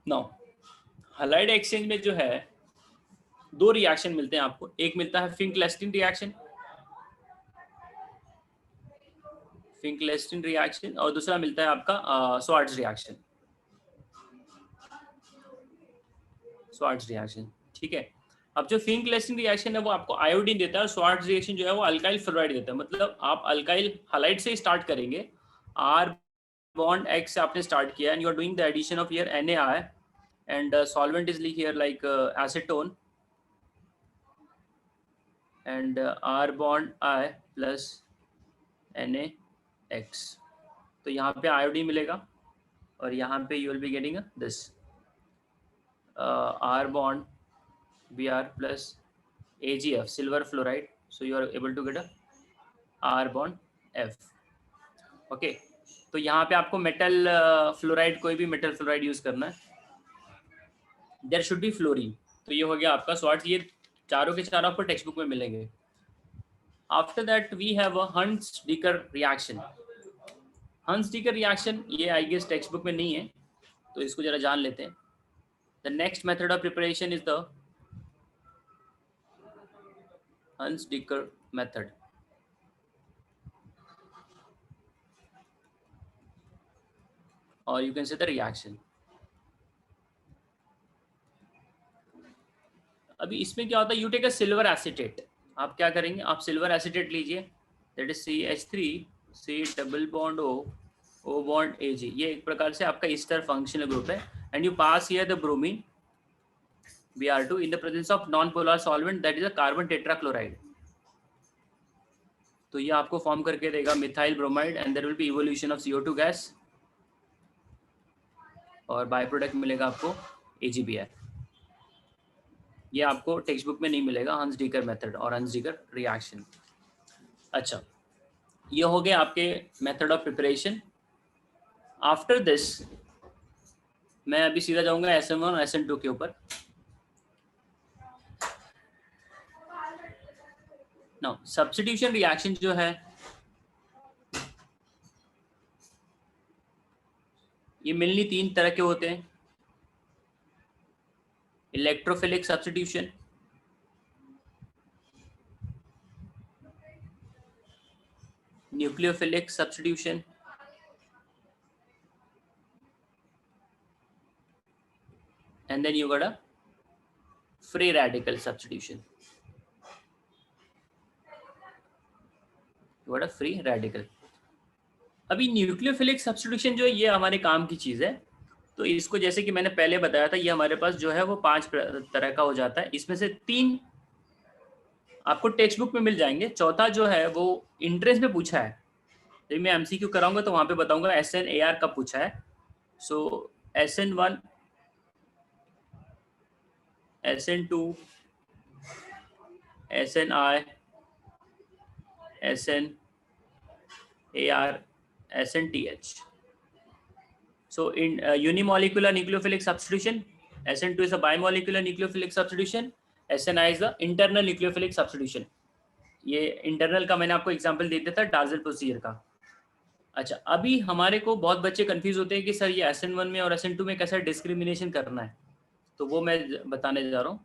Now halide exchange में जो है दो रिएक्शन मिलते हैं आपको. एक मिलता है फिंकलेस्टिन रिएक्शन, फिंकलेस्टिन रिएक्शन, और दूसरा मिलता है आपका स्वार्ट्ज रिएक्शन, स्वार्ट्ज रिएक्शन. ठीक है. अब जो फिंकलेस्टिन रिएक्शन है वो आपको आयोडीन देता है, और स्वार्ट्ज रिएक्शन जो है वो अल्काइल फ्लोराइड देता है. मतलब आप अल्काइल हैलाइड से स्टार्ट करेंगे, R बॉन्ड X से आपने स्टार्ट किया, and you are doing the addition of here NaI, and solvent is here like acetone, and R bond I plus NaX. तो यहाँ पे आयोडीन मिलेगा और यहाँ पे you will be getting this R bond Br plus AgF, silver fluoride. So you are able to get a R bond F. Okay. तो यहाँ पे आपको मेटल फ्लोराइड, कोई भी मेटल फ्लोराइड यूज करना है. There should be fluorine. तो ये हो गया आपका स्वार्ट्ज. ये चारों के चारों आपको टेक्स्ट बुक में मिलेंगे. After that we have a Hunsdiecker reaction. Hunsdiecker reaction ये आई गेस टेक्स्ट बुक में नहीं है, तो इसको जरा जान लेते हैं. The next method of preparation is the Hunsdiecker method, और you can say the reaction. अभी इसमें क्या होता है, you take a silver acetate. आप क्या करेंगे, आप सिल्वर एसिटेट लीजिए, that is CH3C double bond O bond Ag. ये एक प्रकार से आपका ईस्टर फंक्शनल ग्रुप है, and you pass here the bromine Br2 in the presence of non polar solvent, that is a carbon tetrachloride. तो ये आपको फॉर्म करके देगा methyl bromide, and there will be evolution of CO2 gas, और by product मिलेगा आपको AgBr. ये आपको टेक्स्ट बुक में नहीं मिलेगा, हंस-डीकर मेथड और हंस-डीकर रिएक्शन. अच्छा, ये हो गए आपके method of preparation. After this मैं अभी सीधा जाऊंगा SN1 और SN2 के ऊपर. नाउ सब्स्टिट्यूशन रिएक्शन जो है ये मेनली तीन तरह के होते हैं. Electrophilic substitution, nucleophilic substitution, and then you got a free radical substitution, what a free radical. अभी न्यूक्लियोफिलिक सब्स्टिट्यूशन जो है ये हमारे काम की चीज है, तो इसको जैसे कि मैंने पहले बताया था, ये हमारे पास जो है वो 5 तरह का हो जाता है, इसमें से 3 आपको टेक्स्ट बुक में मिल जाएंगे, चौथा जो है वो इंट्रेंस में पूछा है, जब मैं एमसीक्यू कराऊंगा तो वहां पे बताऊंगा SN/AR कब पूछा है। सो SN1, SN2, SNI, SN/AR, SN/TH. So in unimolecular nucleophilic substitution, SN2 is a bimolecular nucleophilic substitution, SNI is the internal nucleophilic substitution. ये इंटरनल का मैंने आपको एग्जांपल दे दिया था डार्जल प्रोसीजर का। अच्छा, अभी हमारे को बहुत बच्चे कंफ्यूज होते हैं कि सर ये SN1 में और SN2 में कैसा डिस्क्रिमिनेशन करना है, तो वो मैं बताने जा रहा हूँ।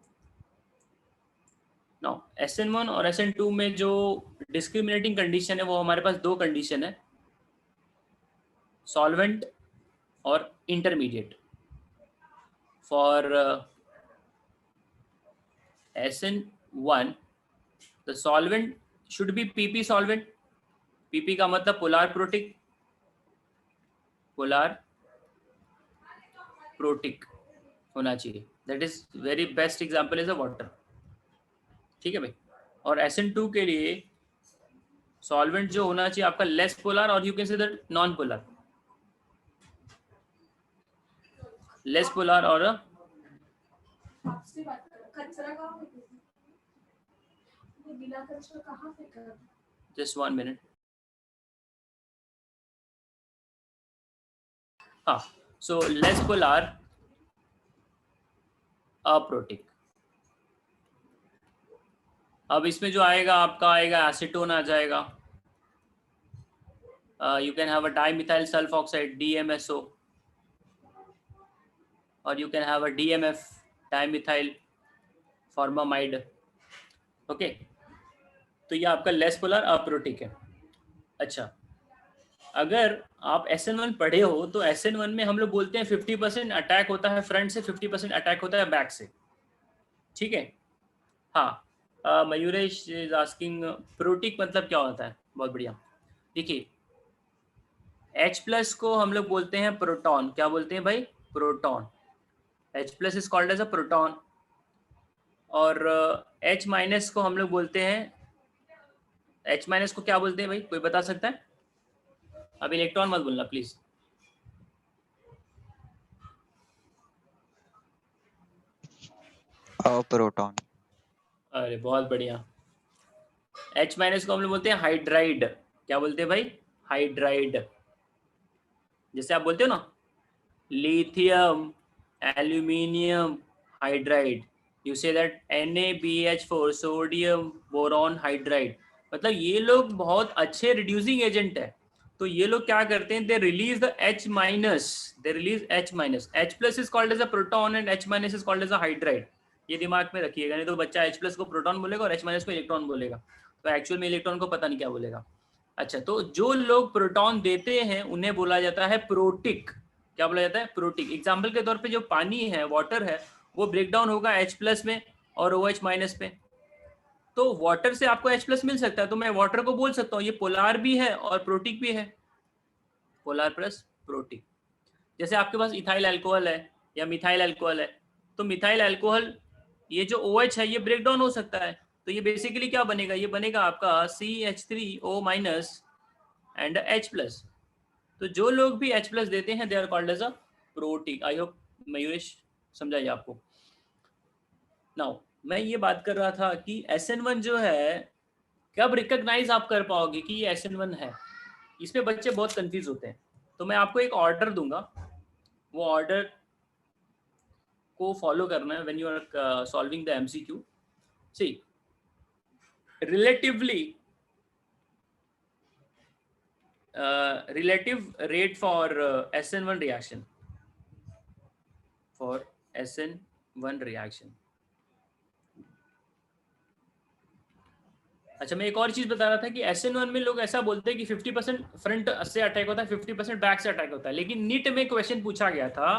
नाउ SN1 और SN2 में जो डिस्क्रिमिनेटिंग कंडीशन है वो हमारे पास 2 कंडीशन है, सॉल्वेंट और intermediate. For SN1 the solvent should be PP solvent, PP का मतलब पोलार प्रोटिक, पोलार प्रोटिक होना चाहिए, that is very best example is a water, ठीक है भाई। और SN2 के लिए सॉल्वेंट जो होना चाहिए आपका लेस पोलर, और you can say that non polar, less polar और जस्ट 1 मिनट। हाँ, सो लेस पोलर अप्रोटिक। अब इसमें जो आएगा आपका आएगा एसीटोन आ जाएगा, you can have a dimethyl sulphoxide DMSO, और you can have a DMF dimethyl formamide, okay. तो ये आपका लेस पोलर अप्रोटिक है। अच्छा, अगर आप SN1 पढ़े हो तो SN1 में हम लोग बोलते हैं 50% अटैक होता है फ्रंट से, 50% अटैक होता है बैक से, ठीक है। हाँ, मयूरेश इज आस्किंग प्रोटिक मतलब क्या होता है, बहुत बढ़िया। देखिए H+ को हम लोग बोलते हैं प्रोटॉन, क्या बोलते हैं भाई, proton. H+ is called as a proton, और H- को हम लोग बोलते हैं, H- को क्या बोलते हैं भाई, कोई बता सकता है? अब इलेक्ट्रॉन मत बोलना प्लीज। प्रोटॉन। अरे बहुत बढ़िया। H- को हम लोग बोलते हैं हाइड्राइड, क्या बोलते हैं भाई, हाइड्राइड। जैसे आप बोलते हो ना lithium, aluminium hydride, you say that NaBH4 sodium boron hydride, मतलब ये लोग बहुत अच्छे रिड्यूसिंग एजेंट है। तो ये लोग क्या करते हैं, they release the H-, they release H-। H+ is called as a proton and H- is called as a hydride, ये दिमाग में रखिएगा, नहीं तो बच्चा H+ को प्रोटॉन बोलेगा और H- को इलेक्ट्रॉन बोलेगा, तो एक्चुअल में इलेक्ट्रॉन को पता नहीं क्या बोलेगा। अच्छा, तो जो लोग प्रोटॉन देते हैं उन्हें बोला जाता है प्रोटिक, क्या बोला जाता है, प्रोटिक। एग्जाम्पल के तौर पे जो पानी है, वाटर है, वो ब्रेक डाउन होगा H+ में और OH- में, तो वाटर से आपको H+ मिल सकता है, तो मैं वाटर को बोल सकता हूँ ये पोलार भी है और प्रोटिक भी है, पोलार प्लस प्रोटिक। जैसे आपके पास इथाइल अल्कोहल है या मिथाइल अल्कोहल है, तो मिथाइल अल्कोहल ये जो OH है ये ब्रेक डाउन हो सकता है, तो ये बेसिकली क्या बनेगा, ये बनेगा आपका CH3O- एंड H+। तो जो लोग भी H+ देते हैं they are called as a protic. I hope Mayuresh समझाइए आपको। नाउ मैं ये बात कर रहा था कि SN1 जो है कब रिकॉग्नाइज आप कर पाओगे कि ये SN1 है, इसमें बच्चे बहुत कंफ्यूज होते हैं। तो मैं आपको एक ऑर्डर दूंगा, वो ऑर्डर को फॉलो करना है when you are solving the MCQ। See relatively relative rate for SN1 reaction, for SN1 reaction। अच्छा, मैं एक और चीज बता रहा था कि SN1 में लोग ऐसा बोलते हैं कि 50% फ्रंट से अटैक होता है, 50% बैक से अटैक होता है, लेकिन नीट में क्वेश्चन पूछा गया था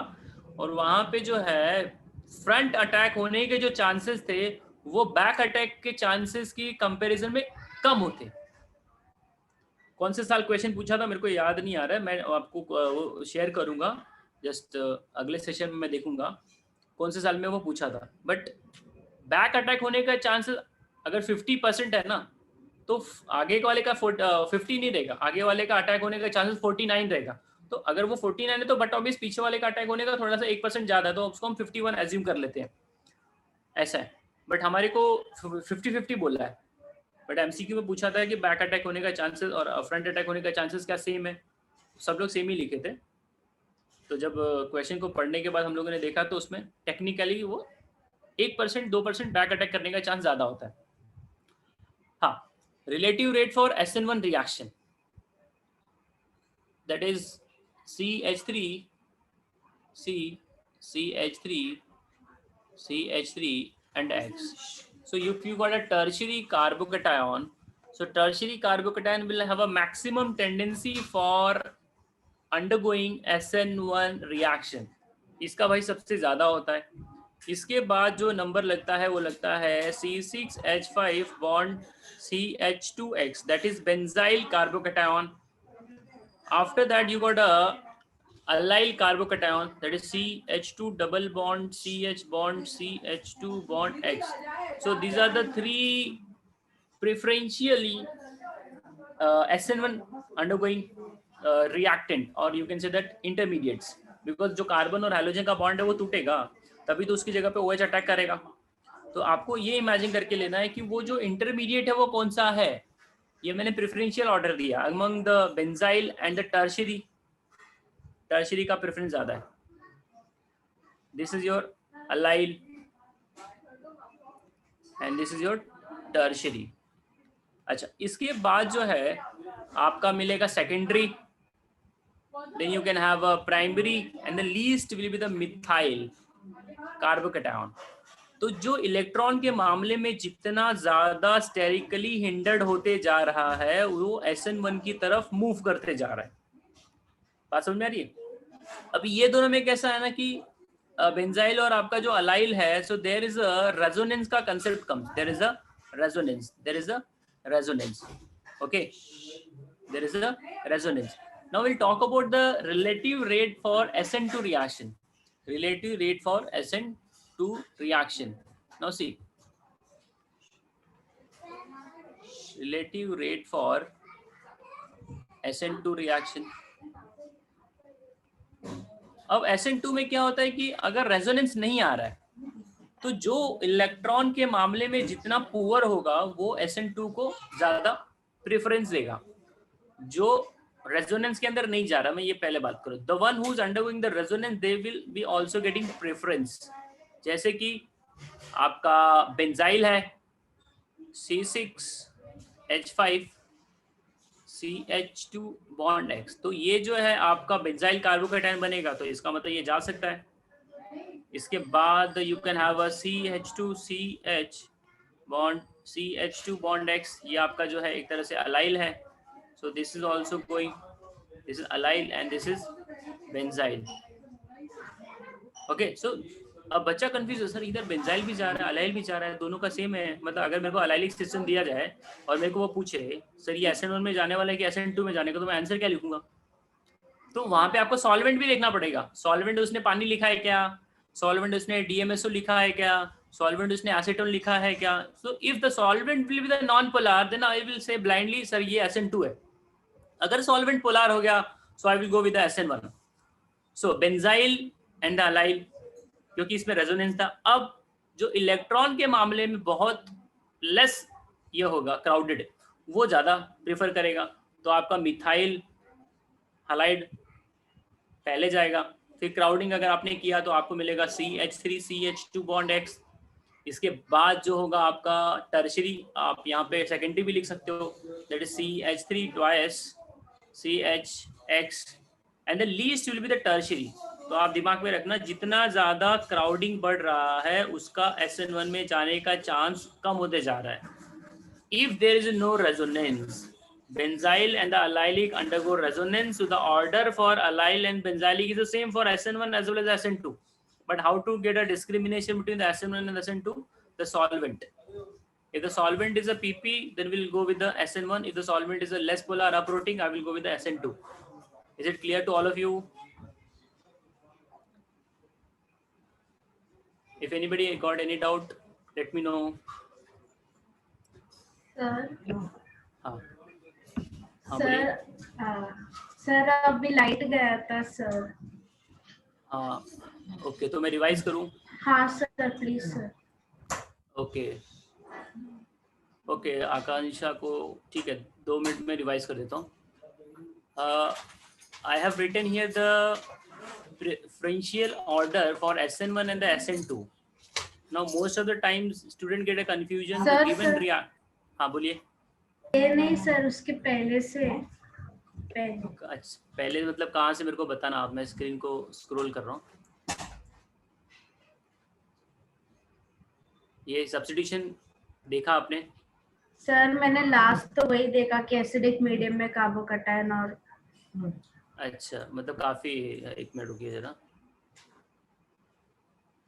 और वहां पे जो है फ्रंट अटैक होने के जो चांसेस थे वो बैक अटैक के चांसेस की कंपैरिजन में कम होते। कौन से साल क्वेश्चन पूछा था मेरे को याद नहीं आ रहा है, मैं आपको वो शेयर करूंगा, जस्ट अगले सेशन में मैं देखूंगा कौन से साल में वो पूछा था। बट बैक अटैक होने का चांसेस अगर 50% है ना, तो आगे वाले का 50 नहीं रहेगा, आगे वाले का अटैक होने का चांसेस 49 रहेगा। तो अगर वो 49 है तो बट ऑब्वियस पीछे वाले का अटैक होने का थोड़ा सा 1% ज्यादा है, तो उसको हम 51 एज्यूम कर लेते हैं, ऐसा है। बट हमारे को 50-50 बोला है। बट एमसीक्यू में पूछा था कि बैक अटैक होने का चांसेस और फ्रंट अटैक होने का चांसेस क्या सेम है, सब लोग सेम ही लिखे थे। तो जब क्वेश्चन को पढ़ने के बाद हम लोगों ने देखा तो उसमें टेक्निकली वो 1% 2% बैक अटैक करने का चांस ज्यादा होता है। हाँ, relative rate for SN1 reaction, that is CH3 and X. So if you got a tertiary carbocation, so tertiary carbocation will have a maximum tendency for undergoing SN1 reaction. इसका भाई सबसे ज्यादा होता है। इसके बाद जो नंबर लगता है वो लगता है C6H5 bond CH2X, that is benzyl carbocation. After that you got a allyl carbocation, that is CH2 double bond CH bond CH2 bond X. So these are the three preferentially SN1 undergoing reactant, or you can say that intermediates, because जो carbon और hydrogen का bond है वो टूटेगा, तभी तो उसकी जगह पे OH अटैक करेगा। तो आपको ये इमेजिन करके लेना है कि वो जो इंटरमीडिएट है वो कौन सा है। ये मैंने प्रेफरेंशियल ऑर्डर दिया among the benzyl and the tertiary. Tertiary का प्रेफरेंस ज्यादा है। This is your allyl and this is your tertiary. अच्छा, इसके बाद जो है आपका मिलेगा secondary, then you can have a primary and the least will be the methyl carbocation. तो जो इलेक्ट्रॉन के मामले में जितना ज्यादा स्टेरिकली हिंडर्ड होते जा रहा है वो SN1 की तरफ मूव करते जा रहा है। बात समझ में आ रही है? अभी ये दोनों में कैसा है ना कि बेंजाइल और आपका जो अलाइल है, so there is a resonance का concept comes, there is a resonance, okay, there is a resonance. Now will talk about the relative rate for SN2 reaction, relative rate for SN2 reaction. Now see, relative rate for SN2 reaction. अब SN2 में क्या होता है कि अगर resonance नहीं आ रहा है तो जो इलेक्ट्रॉन के मामले में जितना पुअर होगा वो SN2 को ज्यादा प्रेफरेंस देगा। जो रेजोनेंस के अंदर नहीं जा रहा, मैं ये पहले बात करूं, the one who is undergoing the resonance they will be also getting preference. जैसे कि आपका बेंजाइल है C6H5 CH2 बॉन्ड X, तो ये जो है आपका बेंजाइल कार्बोकैटायन बनेगा, तो इसका मतलब ये जा सकता है। इसके बाद you can have a CH2CH bond CH2 bond X, ये आपका जो है एक तरह से अलाइल है। So this is also going, this is allyl and this is benzyl. Okay, so अब बच्चा कंफ्यूज है, सर इधर बेंजाइल भी जा रहा है अलाइल भी जा रहा है, दोनों का सेम है। मतलब अगर मेरे को अलाइलिक सिस्टम दिया जाए और मेरे को वो पूछे सर ये SN1 में जाने वाला है कि SN2 में जाने का, तो मैं आंसर क्या लिखूंगा? तो वहां पे आपको सॉल्वेंट भी लिखना पड़ेगा। सॉल्वेंट उसने पानी लिखा है क्या, सॉल्वेंट उसने DMSO लिखा है क्या, सॉल्वेंट उसने एसीटोन लिखा है क्या। So if the solvent will be the non polar then I will say blindly sir ये SN2 है। अगर सॉल्वेंट पोलर हो गया so I will go with the SN1। So benzyl and the allyl, क्योंकि इसमें रेजोनेंस था। अब जो इलेक्ट्रॉन के मामले में बहुत लेस ये होगा क्राउडेड, वो ज्यादा प्रेफर करेगा, तो आपका मिथाइल हालाइड पहले जाएगा। फिर क्राउडिंग अगर आपने किया तो आपको मिलेगा CH3CH2 बॉन्ड X। इसके बाद जो होगा आपका टर्शरी, आप यहाँ पे सेकेंडरी भी लिख सकते हो, that is CH3 twice CHX and the least will be the tertiary. तो आप दिमाग में रखना जितना ज्यादा क्राउडिंग बढ़ रहा है उसका SN1 में जाने का चांस कम होते जा रहा है। If there is no resonance, benzyl and the allylic undergo resonance, so the order for allyl and benzylic is the same for SN1 as well as SN2. But how to get a discrimination between the SN1 and SN2? The solvent. If the solvent is a PP, then we'll go with the SN1. If the solvent is a less polar uprooting, I will go with the SN2. Is it clear to all of you? If anybody got any doubt, let me know. Sir हाँ बोलिए। Sir अभी light गया था sir. हाँ okay, तो मैं revise करूँ? हाँ सर प्लीज सर। ओके आकांक्षा को ठीक है, 2 मिनट में रिवाइज कर देता हूँ। I have written here the preferential order for SN1 and the SN2. Now most of the times student get a confusion. Sir, given sir. हाँ बोलिए। ये नहीं सर, उसके पहले से अच्छा पहले मतलब कहाँ से मेरे को बताना आप, मैं स्क्रीन को स्क्रॉल कर रहा हूँ। ये सब्स्टिट्यूशन देखा आपने? सर मैंने लास्ट तो वही देखा कि एसिडिक मीडियम में कार्बोकैटायन और अच्छा मतलब काफी, एक मिनट रुकिए जरा।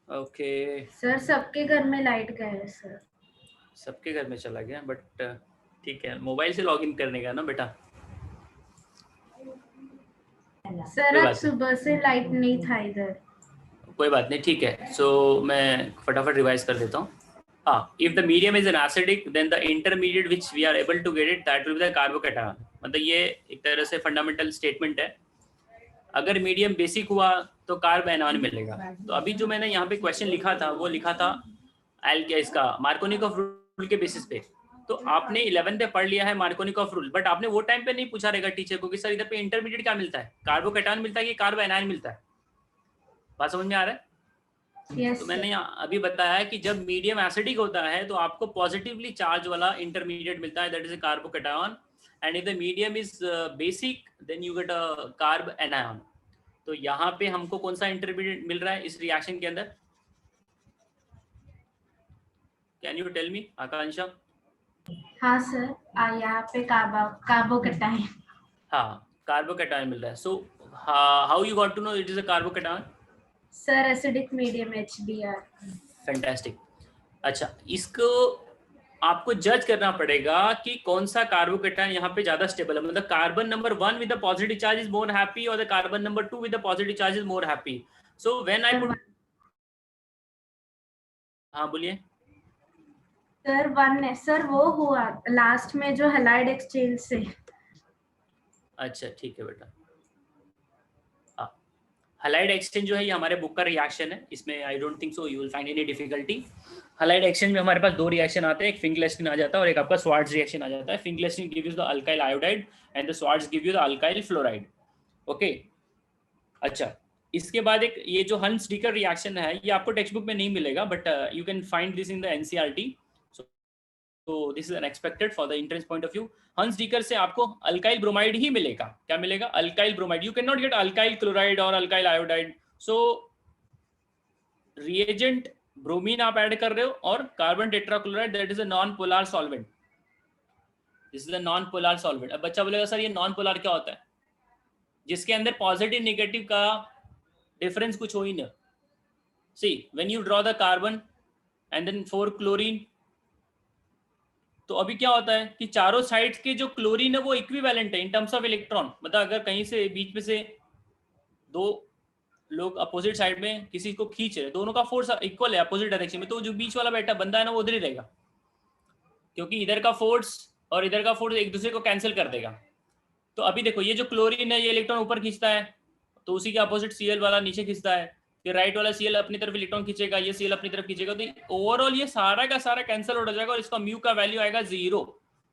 ओके सर सबके घर में लाइट गया है सर। सबके घर में चला गया, बट ठीक है, मोबाइल से लॉगिन करने का ना बेटा। सर आज सुबह से लाइट नहीं था इधर। कोई बात नहीं, ठीक है। सो मैं फटाफट रिवाइज कर देता हूँ। हाँ, if the medium is an acidic then the intermediate which we are able to get it that will be the carbocation. मतलब ये एक तरह से फंडामेंटल स्टेटमेंट है। अगर मीडियम बेसिक हुआ तो कार्ब एनायन मिलेगा। तो अभी जो मैंने यहाँ पे क्वेश्चन लिखा था वो लिखा था इसका मार्कोनिकॉफ रूल के बेसिस पे। तो आपने 11th पे पढ़ लिया है मार्कोनिकॉफ रूल, बट आपने वो टाइम पे नहीं पूछा रहेगा टीचर को कि सर इधर पे इंटरमीडिएट क्या मिलता है, कार्बोकैटायन मिलता है कि कार्ब एनायन मिलता है। बात समझ में आ रहा है? Yes, तो मैंने यहाँ अभी बताया कि जब मीडियम एसिडिक होता है तो आपको पॉजिटिवली चार्ज वाला इंटरमीडिएट मिलता है, that is a carbocation. And if the medium is basic then you get a carbanion. तो यहाँ पे हमको कौन सा इंटरमीडिएट मिल रहा है इस रिएक्शन के अंदर? कैन यू टेल मी आकांक्षा? हाँ सर, यहाँ पे कार्बोकैटायन। हाँ कार्बोकैटायन मिल रहा है। So how you got to know it is a carbocation? Sir acidic medium HBr। Fantastic. अच्छा, इसको आपको जज करना पड़ेगा कि कौन सा कार्बोकैटायन यहाँ पे ज्यादा स्टेबल है। मतलब carbon number 1 with the positive charge is more happy और the carbon number 2 with the positive charge is more happy. So when I put, हाँ बोलिए। सर 1 है सर, वो हुआ लास्ट में जो हैलाइड एक्सचेंज से। अच्छा ठीक है बेटा। हैलाइड एक्सचेंज जो है ये हमारे बुक का रिएक्शन है, इसमें आई don't think so you will find any difficulty. Halide exchange में हमारे पास 2 रिएक्शन आते हैं, एक फिंकलेस्टीन आ जाता है और एक आपका स्वार्ट्ज रिएक्शन आ जाता है। Finkelstein give you the alkyl iodide and the Swarts give you the alkyl fluoride. Okay अच्छा, इसके बाद एक ये जो हंस-डीकर रिएक्शन है ये आपको टेक्स्ट बुक में नहीं मिलेगा, but you can find this in the NCERT. तो this is unexpected for the entrance point of view. Hunsdiecker से आपको अल्काइल ब्रोमाइड ही मिलेगा। क्या मिलेगा? Alkyl bromide. You can not get alkyl chloride और alkyl iodide. So reagent bromine आप add कर रहे हो और carbon tetrachloride, that is a non polar solvent. This is a non polar solvent. अब बच्चा बोलेगा सर ये नॉन पोलर क्या होता है? जिसके अंदर पॉजिटिव नेगेटिव का डिफरेंस कुछ हो ही ना। See when you draw the carbon and then 4 chlorine, तो अभी क्या होता है कि चारों साइड्स के जो क्लोरीन है वो इक्विवेलेंट है इन टर्म्स ऑफ इलेक्ट्रॉन। मतलब अगर कहीं से बीच में से 2 लोग अपोजिट साइड में किसी को खींच रहे, दोनों का फोर्स इक्वल है अपोजिट डायरेक्शन में, तो जो बीच वाला बैठा बंदा है ना वो उधर ही रहेगा, क्योंकि इधर का फोर्स और इधर का फोर्स एक दूसरे को कैंसिल कर देगा। तो अभी देखो ये जो क्लोरीन है ये इलेक्ट्रॉन ऊपर खींचता है, तो उसी के अपोजिट Cl वाला नीचे खींचता है, फिर राइट वाला Cl अपनी तरफ इलेक्ट्रॉन खींचेगा, ये Cl अपनी तरफ खींचेगा, तो ओवरऑल ये सारा का सारा कैंसिल हो जाएगा और इसका म्यू का वैल्यू आएगा 0।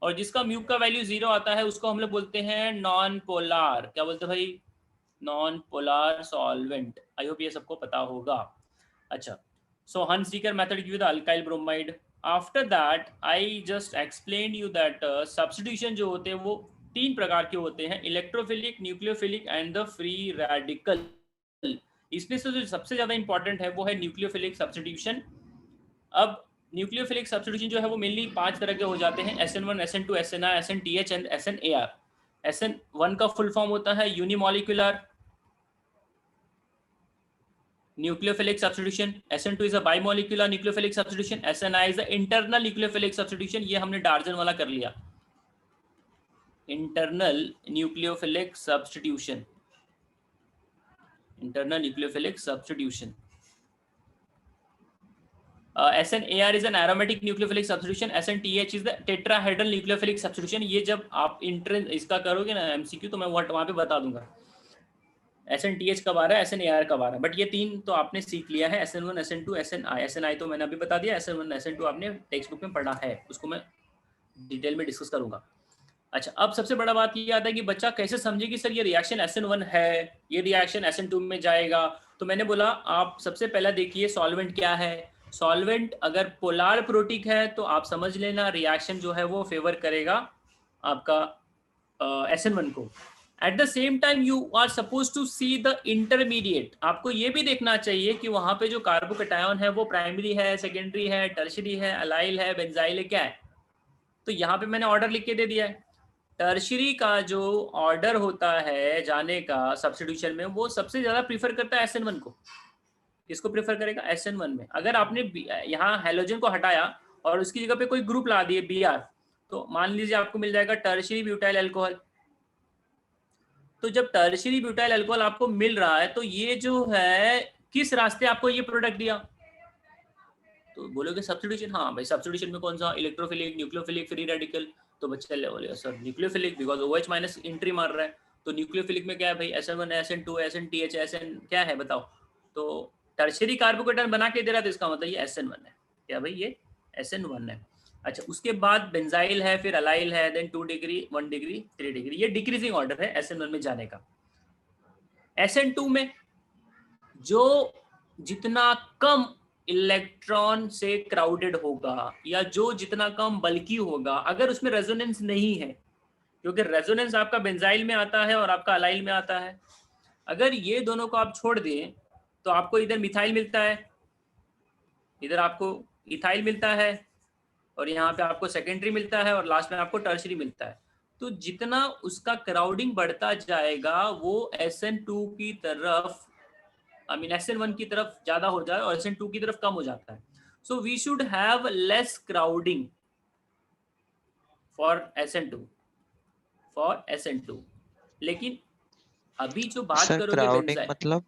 और जिसका म्यू का वैल्यू 0 आता है उसको हम लोग बोलते हैं नॉन पोलर। क्या बोलते हैं भाई? Non polar solvent. I hope ये सबको पता होगा। अच्छा, so Hunsdiecker method give the alkyl bromide. After that I just explain you that substitution जो होते हैं वो 3 प्रकार के होते हैं, electrophilic, nucleophilic and the free radical. इसमें से जो सबसे ज्यादा इंपॉर्टेंट है वो है न्यूक्लियोफिलिक सब्स्टिट्यूशन। अब न्यूक्लियोफिलिक सब्स्टिट्यूशन जो है वो मेनली 5 तरह के हो जाते हैं, SN1, SN2, SNR, SNTH and SNAR। SN1 का फुल फॉर्म होता है unimolecular, nucleophilic substitution, SN2 is a bimolecular nucleophilic substitution, SNI is a internal nucleophilic substitution. ये हमने डार्जन वाला कर लिया, internal nucleophilic substitution, internal nucleophilic substitution. SNAR is an aromatic nucleophilic substitution, SNTH is the tetrahedral nucleophilic substitution. ये जब आप entrance इसका करोगे ना MCQ तो मैं वहाँ पे बता दूंगा SNTH कब आ रहा है, SNAR कब आ रहा है, बट ये तीन तो आपने सीख लिया है, SN1 SN2 SNI. SNI तो मैंने अभी बता दिया, SN1 SN2 आपने टेक्स्ट बुक में पढ़ा है, उसको मैं डिटेल में डिस्कस करूंगा. अच्छा, अब सबसे बड़ा बात ये आता है कि बच्चा कैसे समझे कि सर ये रिएक्शन SN1 है, ये रिएक्शन SN2 में जाएगा. तो मैंने बोला आप सबसे पहला देखिए सॉल्वेंट क्या है. सॉल्वेंट अगर पोलार प्रोटिक है तो आप समझ लेना रिएक्शन जो है वो फेवर करेगा आपका SN1 को. At the same time you are suppose to see the intermediate. आपको ये भी देखना चाहिए कि वहां पे जो कार्बोकैटायन है वो प्राइमरी है, सेकेंडरी है, टर्शियरी है, अलाइल है, बेंजाइल है, क्या है. तो यहाँ पे मैंने ऑर्डर लिख के दे दिया है. टर्शियरी का जो ऑर्डर होता है जाने का सब्स्टिट्यूशन में वो सबसे ज्यादा प्रीफर करता है SN1 को. किसको प्रेफर करेगा, SN1 में. अगर आपने यहाँ हेलोजन को हटाया और उसकी जगह पे कोई ग्रुप ला दिए Br, तो मान लीजिए आपको मिल जाएगा टर्शियरी ब्यूटाइल अल्कोहल. तो जब टर्शियरी ब्यूटाइल अल्कोहल आपको मिल रहा है तो ये जो है किस रास्ते आपको ये प्रोडक्ट दिया. तो बोलोगे सब्स्टिट्यूशन. हाँ भाई, सब्स्टिट्यूशन में कौन सा, इलेक्ट्रोफिलिक, न्यूक्लियोफिलिक, फ्री रेडिकल. तो बच्चे बोले sir nucleophilic because OH minus entry मार रहा है. तो न्यूक्लियोफिलिक में क्या है भाई, SN1 SN2 SNTH SN क्या है बताओ. तो टर्शियरी कार्बोकैटायन बना के दे रहा है तो इसका मतलब ये SN1 है. क्या भाई, ये SN1 है. अच्छा, उसके बाद बेंजाइल है, फिर अलाइल है, देन 2 डिग्री 1 डिग्री 3 डिग्री. ये डिक्रीजिंग ऑर्डर है SN1 में जाने का. SN2 में जो जितना कम इलेक्ट्रॉन से क्राउडेड होगा या जो जितना कम बल्कि होगा, अगर उसमें रेजोनेंस नहीं है, क्योंकि रेजोनेंस आपका बेंजाइल में आता है और आपका अलाइल में आता है. अगर ये दोनों को आप छोड़ दें तो आपको इधर मिथाइल मिलता है, इधर आपको इथाइल मिलता है, और यहाँ पे आपको सेकेंडरी मिलता है, और लास्ट में आपको टर्शियरी मिलता है. तो जितना उसका क्राउडिंग बढ़ता जाएगा वो SN2 की तरफ, आई मीन SN1 की तरफ ज्यादा हो जाए और SN2 की तरफ कम हो जाता है. So we should have less crowding for SN2. लेकिन अभी जो बात करोगे क्राउडिंग मतलब,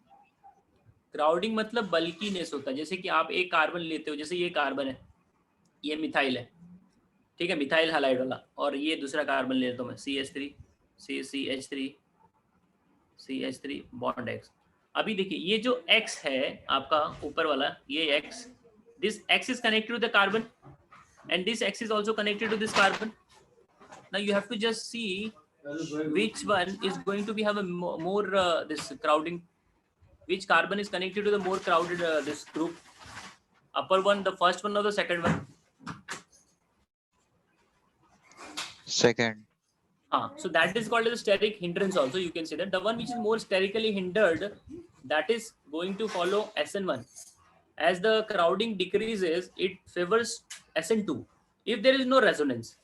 क्राउडिंग मतलब बल्कीनेस होता है. जैसे कि आप एक कार्बन लेते हो, जैसे ये कार्बन है, ये मिथाइल है, ठीक है, मिथाइल हैलाइड वाला, और ये दूसरा कार्बन लेता हूँ मैं CH3 बॉन्ड X. अभी देखिए ये जो X है आपका ऊपर वाला, ये X, this X is connected to the carbon and this X is also connected to this carbon. Now you have to just see which one is going to be have a more this crowding, which carbon is connected to the more crowded this group, upper one, the first one or the second one. Second. So that is called as steric hindrance. Also you can say that the one which is more sterically hindered, that is going to follow SN1. As the crowding decreases, it favors SN2 if there is no resonance.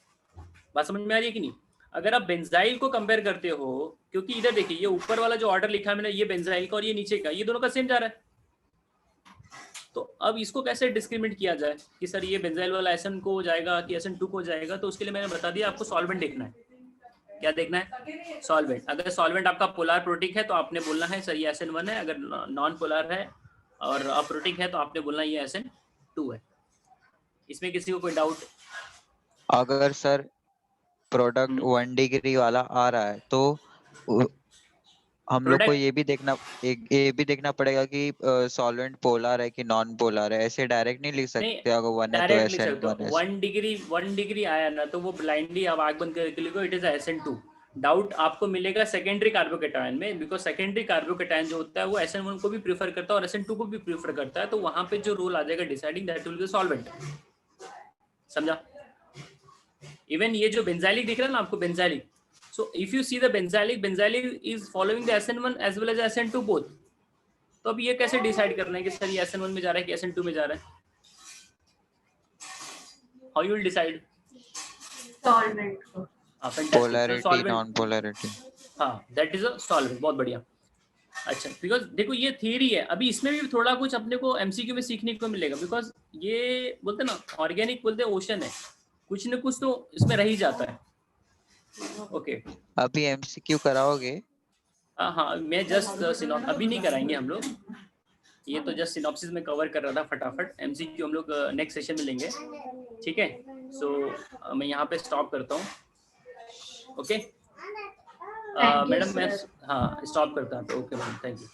बात समझ में आ रही है कि नहीं. अगर आप benzyl को कंपेयर करते हो, क्योंकि इधर देखिए ये ऊपर वाला जो ऑर्डर लिखा है मैंने, ये बेंजाइल का और ये नीचे का, ये दोनों का सेम जा रहा है. तो अब इसको कैसे डिस्क्रिमिनेट किया जाए कि सर ये बेंजाइल वाला SN को जाएगा कि SN2 को जाएगा. तो उसके लिए मैंने बता दिया आपको सॉल्वेंट देखना है. क्या देखना है, सॉल्वेंट. अगर सॉल्वेंट आपका पोलर प्रोटिक है तो आपने बोलना है सर ये SN1 है. अगर नॉन पोलर है और अप्रोटिक है तो आपने बोलना ये SN2 है. इसमें किसी को कोई डाउट? अगर सर प्रोडक्ट 1 डिग्री वाला आ रहा है तो हम लोग को ये भी देखना पड़ेगा कि सॉल्वेंट पोलर है कि नॉन पोलर है. ऐसे डायरेक्ट नहीं लिख सकते. अगर 1 है तो SN1 है. 1 डिग्री आया ना तो वो ब्लाइंडली आप आंख बंद करके लिखो इट इज SN2. डाउट आपको मिलेगा सेकेंडरी कार्बोकैटायन में, बिकॉज सेकेंडरी कार्बोकैटायन जो होता है वो SN1 को भी प्रीफर करता है और SN2 को भी प्रीफर करता है. तो वहां पे जो रोल आ जाएगा deciding, that will B solvent. समझा? इवन ये जो बेंजाइलिक दिख रहा है ना आपको, benzylic, so if you see the benzylic is following the SN1 as well as SN2 both. तो अब ये कैसे डिसाइड करना है कि सर ये SN1 में जा रहा है कि SN2 में जा रहा है? How you will decide? Solvent को. Polarity, non polarity. हाँ, that is a solvent. बहुत बढ़िया. अच्छा, बिकॉज देखो ये थियरी है, अभी इसमें भी थोड़ा कुछ अपने को एमसीक्यू में सीखने को मिलेगा, बिकॉज ये बोलते ना ऑर्गेनिक बोलते ओशन है, कुछ न कुछ तो इसमें रह ही जाता है। ओके अभी एमसीक्यू कराओगे? हाँ, मैं जस्ट अभी नहीं कराएंगे हम लोग, ये तो जस्ट सिनॉप्सिस में कवर कर रहा था फटाफट। एमसीक्यू हम लोग नेक्स्ट सेशन में लेंगे, ठीक है। सो मैं यहाँ पे स्टॉप करता हूँ। ओके Thank you, मैडम, मैं sir. हाँ स्टॉप करता हूँ। Okay ma'am, thank you.